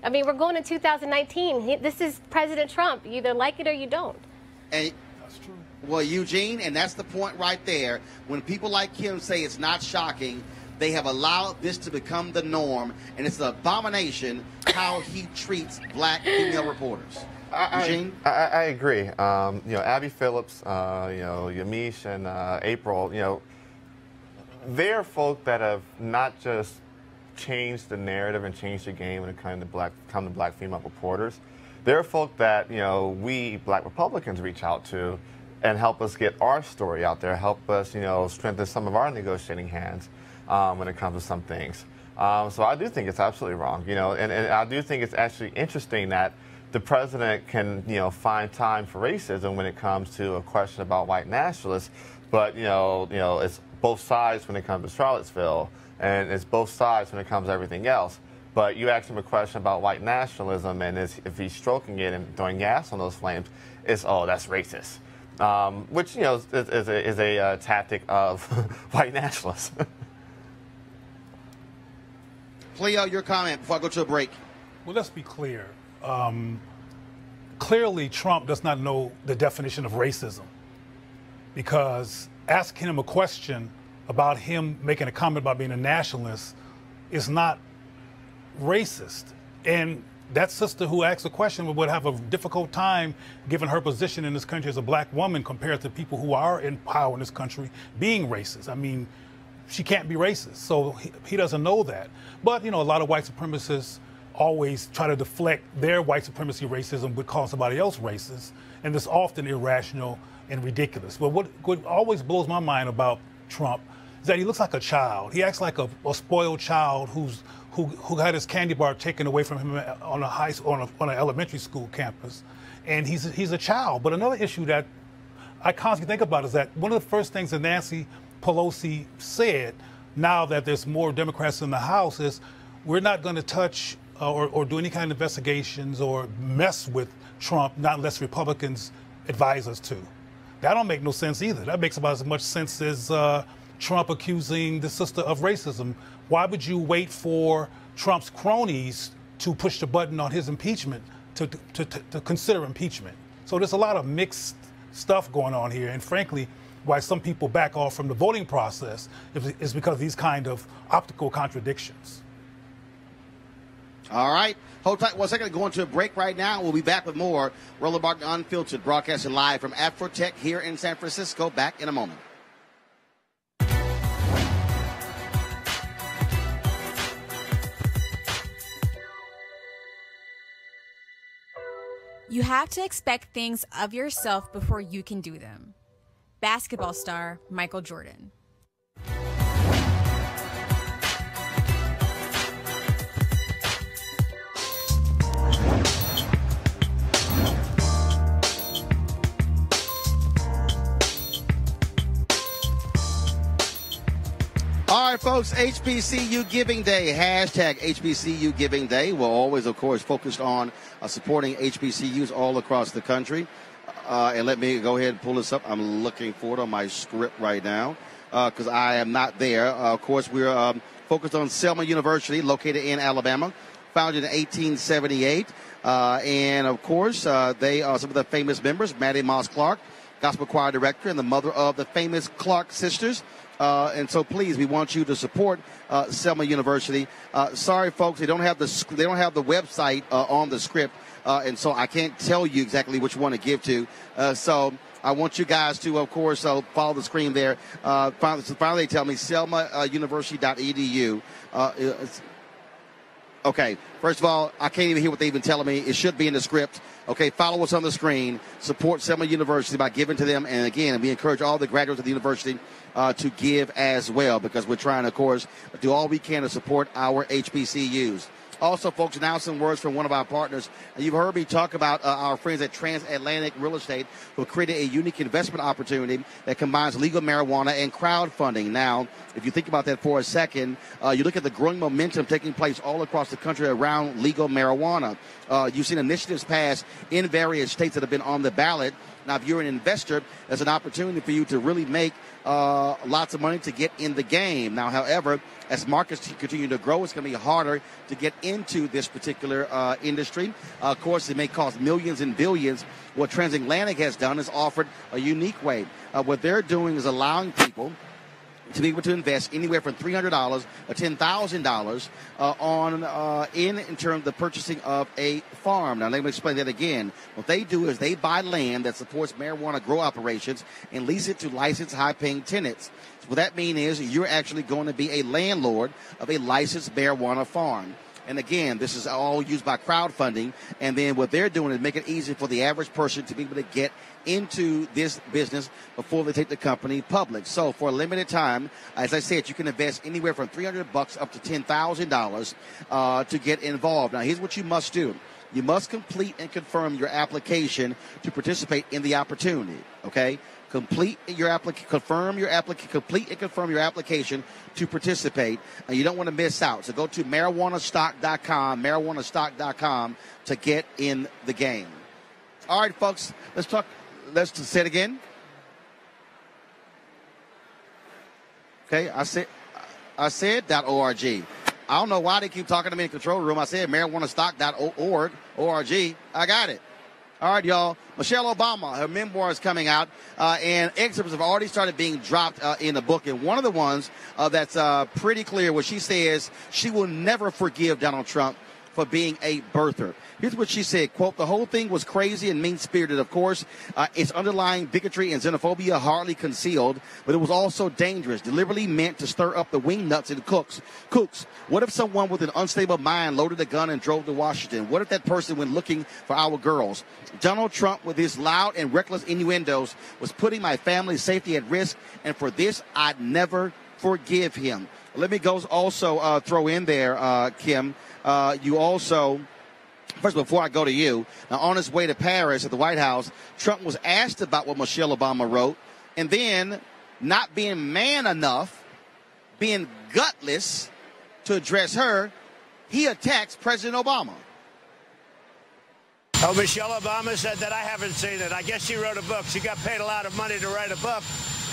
Speaker 8: I mean, we're going to 2019. This is President Trump. You either like it or you don't.
Speaker 1: And that's true. Well, Eugene, and that's the point right there. When people like Kim say it's not shocking, they have allowed this to become the norm, and it's an abomination how he treats black female reporters. Eugene?
Speaker 7: I agree. Abby Phillips, Yamiche, and April, they're folk that have not just changed the narrative and changed the game when it comes to black female reporters. They're folk that, we black Republicans reach out to and help us get our story out there, help us, strengthen some of our negotiating hands when it comes to some things. So I do think it's absolutely wrong, and I do think it's actually interesting that the president can, find time for racism when it comes to a question about white nationalists, but, it's both sides when it comes to Charlottesville, and it's both sides when it comes to everything else. But you ask him a question about white nationalism, and if he's stroking it and throwing gas on those flames, it's, oh, that's racist, which, is a tactic of white nationalists.
Speaker 1: Cleo, your comment before I go to a break.
Speaker 6: Well, let's be clear. Clearly, Trump does not know the definition of racism, because asking him a question about him making a comment about being a nationalist is not racist. And that sister who asked the question would have a difficult time, given her position in this country as a black woman, compared to people who are in power in this country, being racist. I mean, she can't be racist, so he doesn't know that. But, a lot of white supremacists always try to deflect their white supremacy racism would call somebody else racist, and it's often irrational and ridiculous. But what always blows my mind about Trump is that he looks like a child. He acts like a spoiled child who had his candy bar taken away from him on an elementary school campus, and he's a child. But another issue that I constantly think about is that one of the first things that Nancy Pelosi said, now that there's more Democrats in the House, is we're not going to touch or do any kind of investigations or mess with Trump, not unless Republicans advise us to. That don't make no sense either. That makes about as much sense as Trump accusing the sister of racism. Why would you wait for Trump's cronies to push the button on his impeachment to consider impeachment? So there's a lot of mixed stuff going on here, and frankly, why some people back off from the voting process is because of these kind of optical contradictions.
Speaker 1: All right. Hold tight 1 second. Going to a break right now. We'll be back with more Roland Martin Unfiltered, broadcasting live from AfroTech here in San Francisco. Back in a moment.
Speaker 14: You have to expect things of yourself before you can do them. Basketball star Michael Jordan.
Speaker 1: All right, folks, HBCU Giving Day, hashtag HBCU Giving Day. We're always, of course, focused on supporting HBCUs all across the country. And let me go ahead and pull this up. I'm looking for it on my script right now because I am not there. Of course, we're focused on Selma University, located in Alabama, founded in 1878. And, of course, they are some of the famous members, Mattie Moss Clark, gospel choir director and the mother of the famous Clark sisters. And so, please, we want you to support Selma University. Sorry, folks, they don't have the website on the script, and so I can't tell you exactly which one to give to. So I want you guys to, of course, follow the screen there. Finally, they tell me selmauniversity.edu. Okay, first of all, I can't even hear what they're even telling me. It should be in the script. Okay, follow us on the screen. Support Selma University by giving to them. And, again, we encourage all the graduates of the university to give as well, because we're trying to, of course, do all we can to support our HBCUs. Also, folks, now some words from one of our partners. You've heard me talk about our friends at Transatlantic Real Estate, who created a unique investment opportunity that combines legal marijuana and crowdfunding. Now, if you think about that for a second, you look at the growing momentum taking place all across the country around legal marijuana. You've seen initiatives passed in various states that have been on the ballot. Now, if you're an investor, there's an opportunity for you to really make lots of money to get in the game. Now, however, as markets continue to grow, it's going to be harder to get into this particular industry. Of course, it may cost millions and billions. What Transatlantic has done is offered a unique way. What they're doing is allowing people to be able to invest anywhere from $300 or $10,000 in terms of the purchasing of a farm. Now, let me explain that again. What they do is they buy land that supports marijuana grow operations and lease it to licensed high-paying tenants. So what that means is you're actually going to be a landlord of a licensed marijuana farm. And again, this is all used by crowdfunding. And then what they're doing is make it easy for the average person to be able to get into this business before they take the company public. So for a limited time, as I said, you can invest anywhere from $300 up to $10,000 to get involved. Now, here's what you must do. You must complete and confirm your application to participate in the opportunity, okay? Complete and confirm your application to participate. And you don't want to miss out. So go to marijuanastock.com to get in the game. All right, folks, let's say it again. Okay, I said .org. I don't know why they keep talking to me in the control room. I said marijuanastock.org. I got it. All right, y'all. Michelle Obama, her memoir is coming out, and excerpts have already started being dropped in the book. And one of the ones that's pretty clear, where she says she will never forgive Donald Trump for being a birther. Here's what she said, quote, "The whole thing was crazy and mean-spirited, of course. Its underlying bigotry and xenophobia hardly concealed, but it was also dangerous, deliberately meant to stir up the wingnuts and kooks. What if someone with an unstable mind loaded a gun and drove to Washington? What if that person went looking for our girls? Donald Trump, with his loud and reckless innuendos, was putting my family's safety at risk, and for this, I'd never forgive him." Let me go also throw in there, Kim, you also... First, before I go to you, now on his way to Paris at the White House, Trump was asked about what Michelle Obama wrote, and then, not being man enough, being gutless to address her, he attacks President Obama.
Speaker 10: Oh, Michelle Obama said that. I haven't seen it. I guess she wrote a book. She got paid a lot of money to write a book.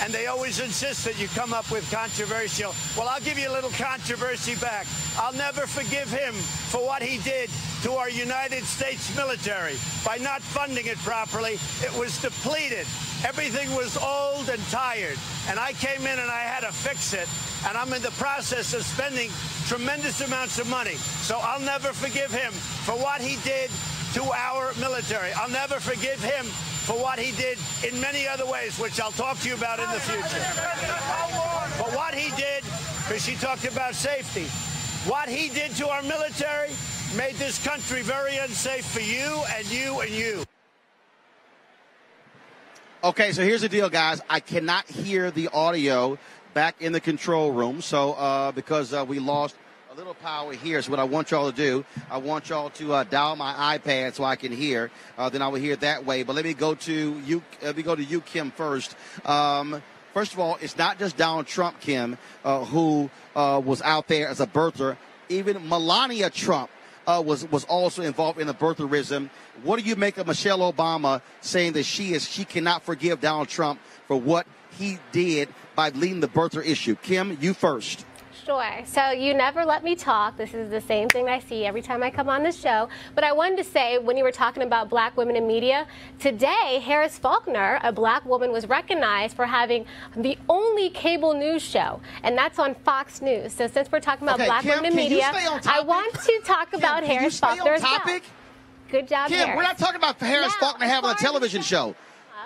Speaker 10: And they always insist that you come up with controversial. Well, I'll give you a little controversy back. I'll never forgive him for what he did to our United States military. By not funding it properly, it was depleted. Everything was old and tired. And I came in and I had to fix it. And I'm in the process of spending tremendous amounts of money. So I'll never forgive him for what he did to our military. I'll never forgive him for what he did in many other ways, which I'll talk to you about in the future. But what he did, because she talked about safety, what he did to our military made this country very unsafe for you and you and you.
Speaker 1: Okay, so here's the deal, guys. I cannot hear the audio back in the control room, so because we lost a little power here. So what I want y'all to do, I want y'all to dial my iPad so I can hear. Then I will hear that way. But let me go to you. Let me go to you, Kim, first. First of all, it's not just Donald Trump, Kim, who was out there as a birther. Even Melania Trump was also involved in the birtherism. What do you make of Michelle Obama saying that she cannot forgive Donald Trump for what he did by leading the birther issue? Kim, you first.
Speaker 8: Sure. So you never let me talk. This is the same thing I see every time I come on this show. But I wanted to say, when you were talking about black women in media, today Harris Faulkner, a black woman, was recognized for having the only cable news show, and that's on Fox News. So since we're talking about black women in media, I want to talk about Harris Faulkner as well. Good job,
Speaker 1: Kim,
Speaker 8: Harris.
Speaker 1: we're not talking about Harris Faulkner having a television show.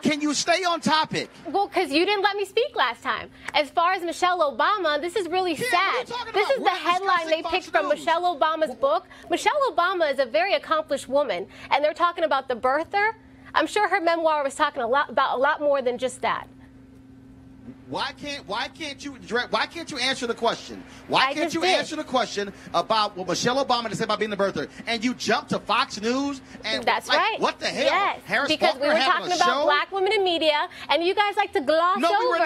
Speaker 1: Can you stay on topic?
Speaker 8: Well, because you didn't let me speak last time. As far as Michelle Obama, this is really sad. This is the headline they picked from Michelle Obama's book. Michelle Obama is a very accomplished woman, and they're talking about the birther. I'm sure her memoir was talking about a lot more than just that.
Speaker 1: Why can't you answer the question? Why can't you answer the question about what Michelle Obama said about being the birther? And you jump to Fox News and
Speaker 8: that's right.
Speaker 1: What the hell?
Speaker 8: Yes,
Speaker 1: Harris
Speaker 8: because
Speaker 1: Faulkner
Speaker 8: we were talking about black women in media, and you guys like to gloss over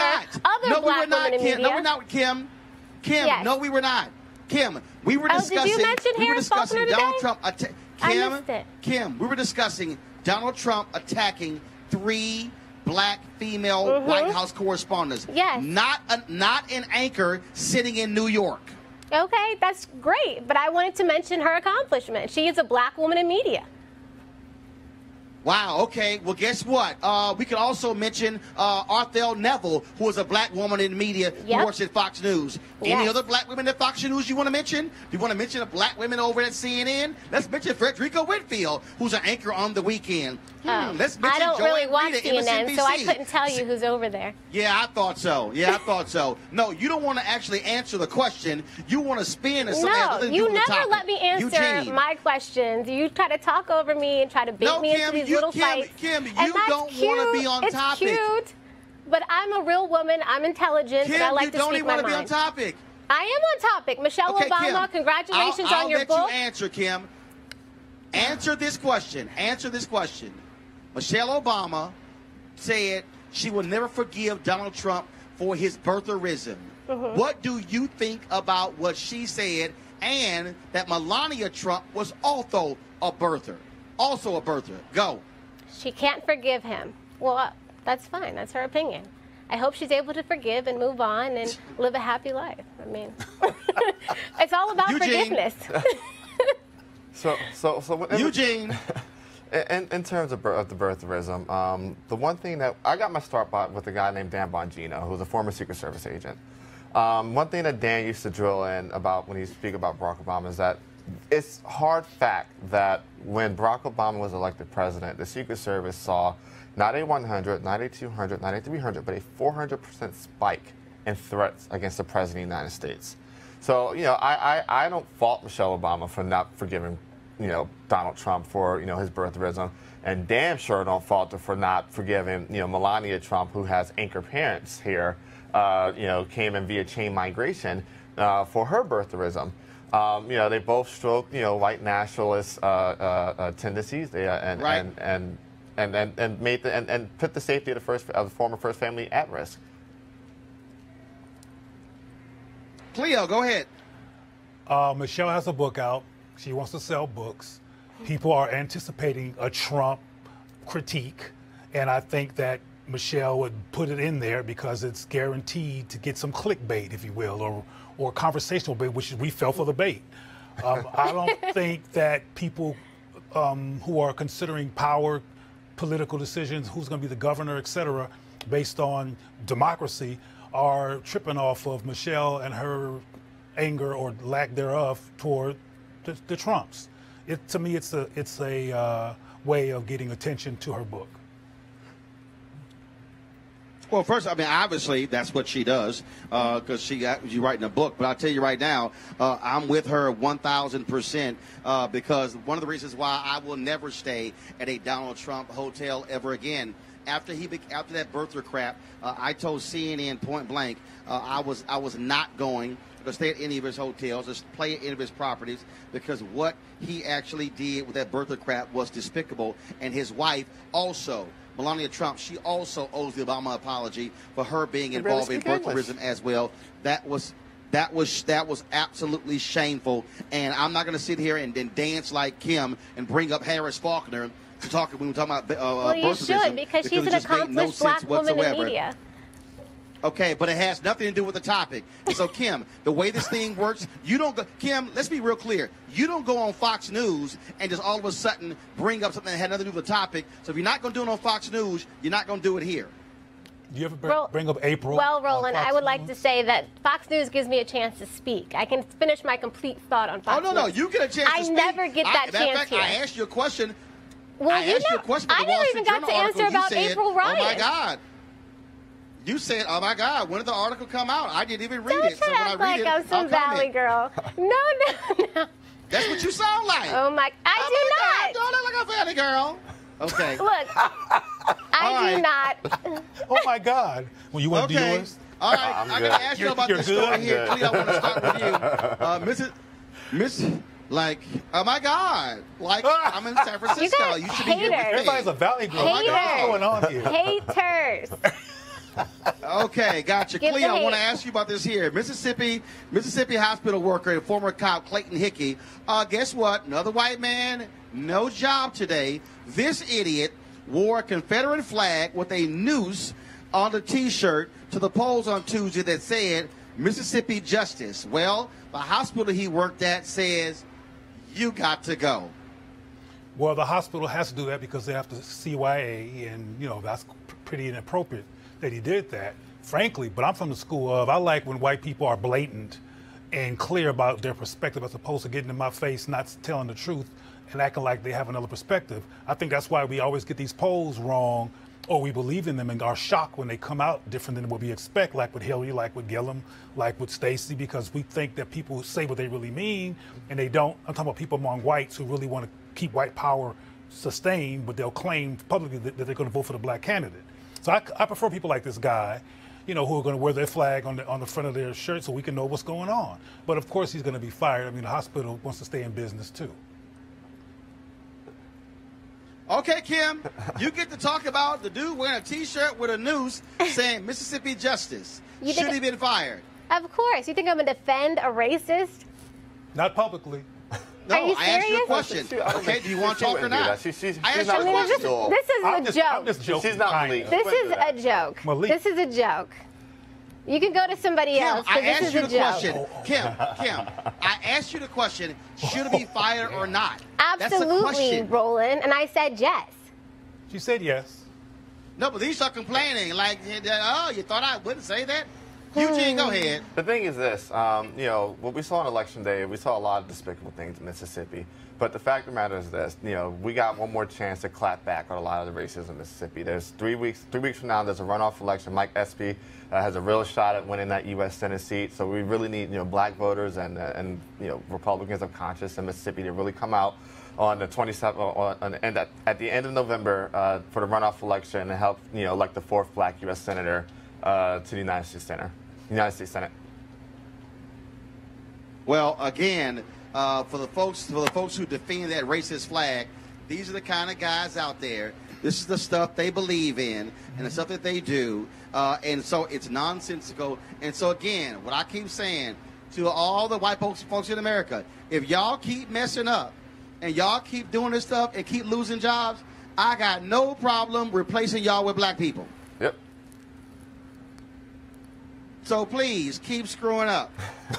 Speaker 8: other black women in media.
Speaker 1: No, we're not, Kim.
Speaker 8: Yes.
Speaker 1: No, we were not. Kim, we were discussing.
Speaker 8: Did you mention Harris Faulkner today?
Speaker 1: Donald Trump.
Speaker 8: I missed it.
Speaker 1: Kim, we were discussing Donald Trump attacking 3 black female White House correspondents.
Speaker 8: Yes.
Speaker 1: Not an anchor sitting in New York.
Speaker 8: Okay, that's great. But I wanted to mention her accomplishment. She is a black woman in media.
Speaker 1: Wow, okay. Well, guess what? We could also mention Arthel Neville, who is a black woman in media who works at Fox News. Any other black women at Fox News you want to mention? Do you want to mention a black women over at CNN? Let's mention Frederica Whitfield, who's an anchor on The Weekend. Let's mention
Speaker 8: I don't
Speaker 1: Joy
Speaker 8: really watch
Speaker 1: Rita,
Speaker 8: CNN, so I
Speaker 1: MSNBC.
Speaker 8: couldn't tell you who's over there.
Speaker 1: Yeah, I thought so. No, you don't want to actually answer the question. You want to spin as something
Speaker 8: No, you never let me answer
Speaker 1: Eugene.
Speaker 8: my questions. You try to talk over me and try to beat me into these little fights.
Speaker 1: Kim, you
Speaker 8: and that's
Speaker 1: don't
Speaker 8: cute.
Speaker 1: want to be on
Speaker 8: it's
Speaker 1: topic.
Speaker 8: Cute, but I'm a real woman. I'm intelligent,
Speaker 1: Kim,
Speaker 8: and I like to
Speaker 1: you don't
Speaker 8: speak
Speaker 1: even
Speaker 8: my
Speaker 1: want to be on
Speaker 8: mind.
Speaker 1: topic.
Speaker 8: I am on topic. Michelle
Speaker 1: Okay,
Speaker 8: Obama,
Speaker 1: Kim,
Speaker 8: congratulations
Speaker 1: I'll
Speaker 8: on your
Speaker 1: let
Speaker 8: book.
Speaker 1: you answer, Kim. Answer this question. Michelle Obama said she will never forgive Donald Trump for his birtherism. What do you think about what she said, and that Melania Trump was also a birther? Go.
Speaker 8: She can't forgive him. Well, that's fine. That's her opinion. I hope she's able to forgive and move on and live a happy life. I mean, it's all about forgiveness.
Speaker 7: So
Speaker 1: Eugene.
Speaker 7: In terms of the birtherism, the one thing that I got my start with a guy named Dan Bongino, who's a former Secret Service agent. One thing that Dan used to drill in about when he speak about Barack Obama is that it's hard fact that when Barack Obama was elected president, the Secret Service saw not a 100, not a 200, not a 300, but a 400% spike in threats against the President of the United States. So, I don't fault Michelle Obama for not forgiving, Donald Trump for, his birtherism, and damn sure don't fault her for not forgiving, Melania Trump, who has anchor parents here, came in via chain migration for her birtherism. They both stroke, white nationalist tendencies. And made and put the safety of the former First Family at risk.
Speaker 1: Cleo, go ahead.
Speaker 6: Michelle has a book out. She wants to sell books. People are anticipating a Trump critique, and I think that Michelle would put it in there because it's guaranteed to get some clickbait, if you will, or conversational bait, which we fell for the bait. I don't think that people who are considering power, political decisions, who's going to be the governor, et cetera, based on democracy, are tripping off of Michelle and her anger or lack thereof toward the Trumps. To me, it's a way of getting attention to her book.
Speaker 1: Well, first, obviously, that's what she does because she's writing a book. But I'll tell you right now, I'm with her 1,000% because one of the reasons why I will never stay at a Donald Trump hotel ever again. After that birther crap, I told CNN point blank I was not going to stay at any of his hotels or play at any of his properties because what he actually did with that birther crap was despicable, and his wife also. Melania Trump, she also owes the Obama apology for her being involved in birtherism as well. That was absolutely shameful, and I'm not going to sit here and dance like Kim and bring up Harris Faulkner to talk when we're talking about
Speaker 8: well, you
Speaker 1: birtherism.
Speaker 8: should, because she's an accomplished black woman in media.
Speaker 1: Okay, but it has nothing to do with the topic. And so, Kim, the way this thing works, you don't go. Kim, let's be real clear. You don't go on Fox News and just all of a sudden bring up something that had nothing to do with the topic. So if you're not going to do it on Fox News, you're not going to do it here.
Speaker 6: Do you ever bring up April?
Speaker 8: Well, Roland, I would like to say that Fox News gives me a chance to speak. I can finish my complete thought on Fox News.
Speaker 1: Oh, no, you get a chance to speak.
Speaker 8: I never get that chance here.
Speaker 1: I asked you a question.
Speaker 8: Well,
Speaker 1: I asked you a question about the Wall Street Journal article.
Speaker 8: I never even got to answer about April Ryan.
Speaker 1: Oh, my God. You said, oh, my God, when did the article come out? I didn't even read it.
Speaker 8: So when I read it, I'm some Valley girl. No.
Speaker 1: That's what you sound like.
Speaker 8: Oh, my. I do not.
Speaker 1: Don't look like a Valley girl. Okay.
Speaker 8: Look, I do not.
Speaker 6: Oh, my God. Well, you want to do yours?
Speaker 1: All right. I'm going to ask you about this story here. Cleo, I want to start with you. Like, oh, my God. Like, I'm in San Francisco. You should be here with me.
Speaker 6: Everybody's a Valley girl. What's going on here?
Speaker 8: Haters.
Speaker 1: Okay, gotcha. Cleo, I want to ask you about this here. Mississippi hospital worker and former cop Clayton Hickey. Guess what? Another white man, no job today. This idiot wore a Confederate flag with a noose on the T-shirt to the polls on Tuesday that said Mississippi Justice. Well, the hospital he worked at says you got to go.
Speaker 6: Well, the hospital has to do that because they have to CYA, and, you know, that's pretty inappropriate that he did that, frankly. But I'm from the school of, I like when white people are blatant and clear about their perspective as opposed to getting in my face, not telling the truth, and acting like they have another perspective. I think that's why we always get these polls wrong, or we believe in them and are shocked when they come out different than what we expect, like with Hillary, like with Gillum, like with Stacey, because we think that people say what they really mean, and they don't. I'm talking about people among whites who really want to keep white power sustained, but they'll claim publicly that they're going to vote for the black candidate. So I prefer people like this guy, you know, who are going to wear their flag on the front of their shirt so we can know what's going on. But of course he's going to be fired. I mean, the hospital wants to stay in business too.
Speaker 1: Okay, Kim, you get to talk about the dude wearing a T-shirt with a noose saying Mississippi Justice. Should he been fired?
Speaker 8: Of course. You think I'm going to defend a racist?
Speaker 6: Not publicly.
Speaker 1: No,
Speaker 8: Are you
Speaker 1: I asked you a
Speaker 8: serious?
Speaker 1: question. Okay, do you want to talk or not?
Speaker 7: She's
Speaker 1: I asked you a question.
Speaker 8: This is a joke.
Speaker 6: I'm just joking.
Speaker 7: She's not Malik.
Speaker 8: This is a joke.
Speaker 6: Malik.
Speaker 8: This is a joke. You can go to somebody else.
Speaker 1: I
Speaker 8: This
Speaker 1: asked
Speaker 8: is
Speaker 1: you
Speaker 8: a
Speaker 1: the
Speaker 8: joke.
Speaker 1: question. Kim, I asked you the question, should he be fired or not? That's the
Speaker 8: Absolutely,
Speaker 1: question.
Speaker 8: Roland. And I said yes.
Speaker 6: She said yes.
Speaker 1: No, but these are complaining. Like, oh, you thought I wouldn't say that? Eugene, go ahead.
Speaker 7: The thing is this, you know, what we saw on Election Day, we saw a lot of despicable things in Mississippi. But the fact of the matter is this, you know, we got one more chance to clap back on a lot of the racism in Mississippi. There's 3 weeks from now, there's a runoff election. Mike Espy has a real shot at winning that U.S. Senate seat. So we really need, you know, black voters and you know, Republicans of conscience in Mississippi to really come out on the 27th, and at the end of November for the runoff election and help, you know, elect the 4th black U.S. Senator to the United States Senate.
Speaker 1: Well, again, for the folks who defend that racist flag, these are the kind of guys out there. This is the stuff they believe in and the stuff that they do, and so it's nonsensical. And so again, what I keep saying to all the white folks in America, if y'all keep messing up and y'all keep doing this stuff and keep losing jobs, I got no problem replacing y'all with black people.
Speaker 7: Yep.
Speaker 1: So please keep screwing up.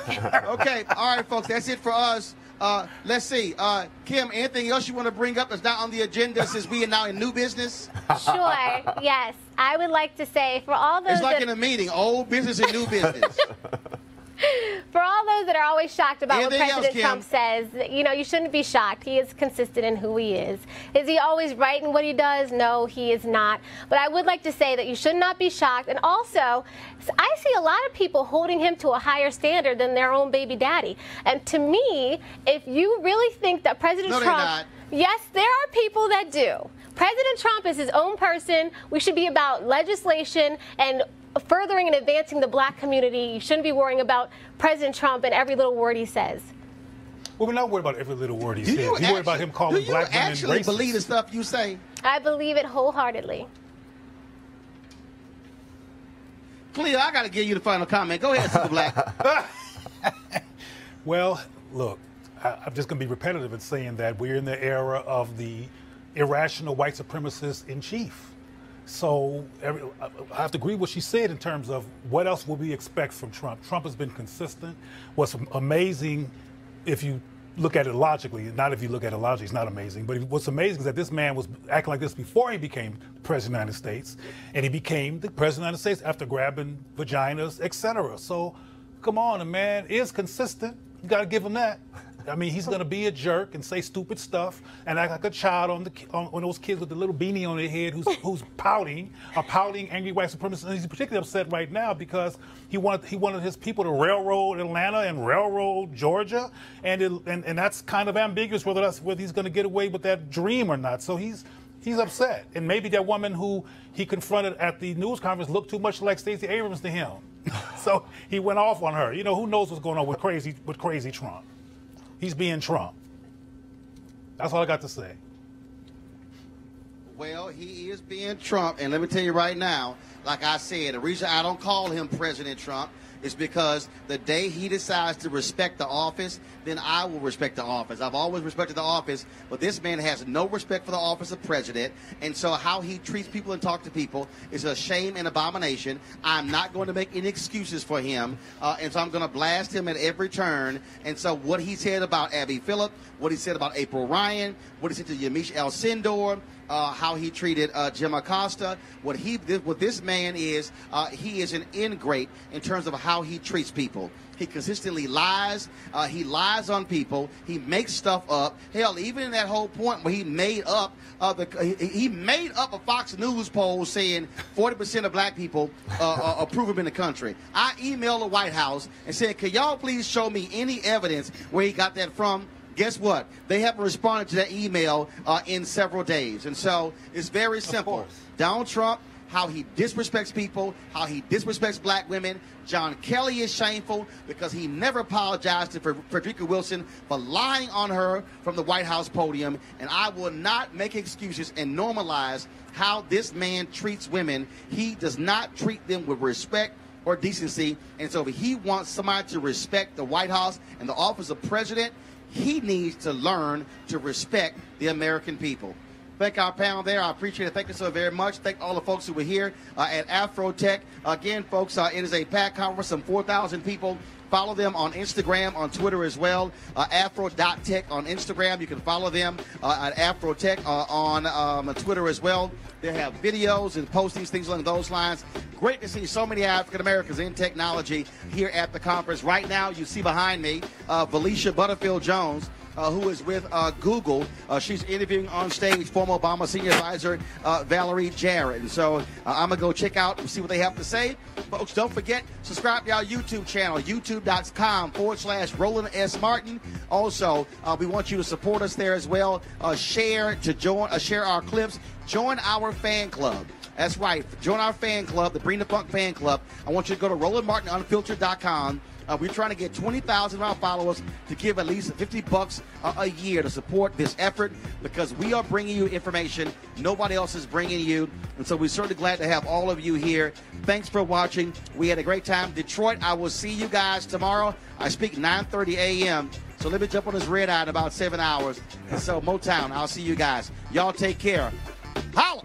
Speaker 1: Okay, all right, folks, that's it for us. Let's see. Kim, anything else you want to bring up that's not on the agenda since we are now in new business?
Speaker 8: Sure, yes. I would like to say for all those
Speaker 1: It's like in a meeting, old business and new business.
Speaker 8: For all those that are always shocked about
Speaker 1: Anything
Speaker 8: what President
Speaker 1: else,
Speaker 8: Trump says, you know, you shouldn't be shocked. He is consistent in who he is. Is he always right in what he does? No, he is not. But I would like to say that you should not be shocked. And also, I see a lot of people holding him to a higher standard than their own baby daddy. And to me, if you really think that President
Speaker 1: No,
Speaker 8: Trump...
Speaker 1: they're not.
Speaker 8: Yes, there are people that do. President Trump is his own person. We should be about legislation and furthering and advancing the black community. You shouldn't be worrying about President Trump and every little word he says.
Speaker 6: Well, we're not worried about every little word he says. We're worried about him calling black women racist.
Speaker 1: Do you actually believe the stuff you say?
Speaker 8: I believe it wholeheartedly.
Speaker 1: Cleo, I got to give you the final comment. Go ahead, Sister Black.
Speaker 6: Well, look, I'm just going to be repetitive in saying that we're in the era of the irrational white supremacist in chief. So I have to agree with what she said in terms of what else will we expect from Trump. Trump has been consistent. What's amazing, if you look at it logically, not if you look at it logically, it's not amazing, but what's amazing is that this man was acting like this before he became president of the United States, and he became the president of the United States after grabbing vaginas, etc. So, come on, the man is consistent. You got to give him that. I mean, he's going to be a jerk and say stupid stuff and act like a child on those kids with the little beanie on their head who's pouting, a pouting angry white supremacist. And he's particularly upset right now because he wanted his people to railroad Atlanta and railroad Georgia, and that's kind of ambiguous whether he's going to get away with that dream or not. So he's upset, and maybe that woman who he confronted at the news conference looked too much like Stacey Abrams to him, so he went off on her. You know, who knows what's going on with crazy Trump? He's being Trump. That's all I got to say.
Speaker 1: Well, he is being Trump, and let me tell you right now, like I said, the reason I don't call him President Trump is because the day he decides to respect the office, then I will respect the office. I've always respected the office, but this man has no respect for the office of president, and so how he treats people and talks to people is a shame and abomination. I'm not going to make any excuses for him, and so I'm going to blast him at every turn. And so what he said about Abby Phillip, what he said about April Ryan, what he said to Yamiche Alcindor, how he treated Jim Acosta. What this man is, he is an ingrate in terms of how he treats people. He consistently lies. He lies on people. He makes stuff up. Hell, even in that whole point where he made up a Fox News poll saying 40% of black people approve him in the country. I emailed the White House and said, "Can y'all please show me any evidence where he got that from?" Guess what? They haven't responded to that email in several days. And so it's very simple. Donald Trump, how he disrespects people, how he disrespects black women. John Kelly is shameful because he never apologized to Frederica Wilson for lying on her from the White House podium. And I will not make excuses and normalize how this man treats women. He does not treat them with respect or decency. And so if he wants somebody to respect the White House and the office of president, he needs to learn to respect the American people. Thank our panel there. I appreciate it. Thank you so very much. Thank all the folks who were here at AfroTech. Again, folks, it is a packed conference, some 4,000 people. Follow them on Instagram, on Twitter as well. Afro.tech on Instagram. You can follow them at AfroTech on Twitter as well. They have videos and postings, things along those lines. Great to see so many African Americans in technology here at the conference. Right now, you see behind me, Felicia Butterfield Jones, who is with Google. She's interviewing on stage former Obama senior advisor Valerie Jarrett. And so I'm going to go check out and see what they have to say. Folks, don't forget, subscribe to our YouTube channel, youtube.com/Roland S. Martin. Also, we want you to support us there as well. Share our clips. Join our fan club. That's right. Join our fan club, the Bring the Funk fan club. I want you to go to RolandMartinUnfiltered.com. We're trying to get 20,000 of our followers to give at least $50 a year to support this effort, because we are bringing you information nobody else is bringing you. And so we're certainly glad to have all of you here. Thanks for watching. We had a great time. Detroit, I will see you guys tomorrow. I speak 9:30 a.m. So let me jump on this red eye in about 7 hours. And so Motown, I'll see you guys. Y'all take care. Holla!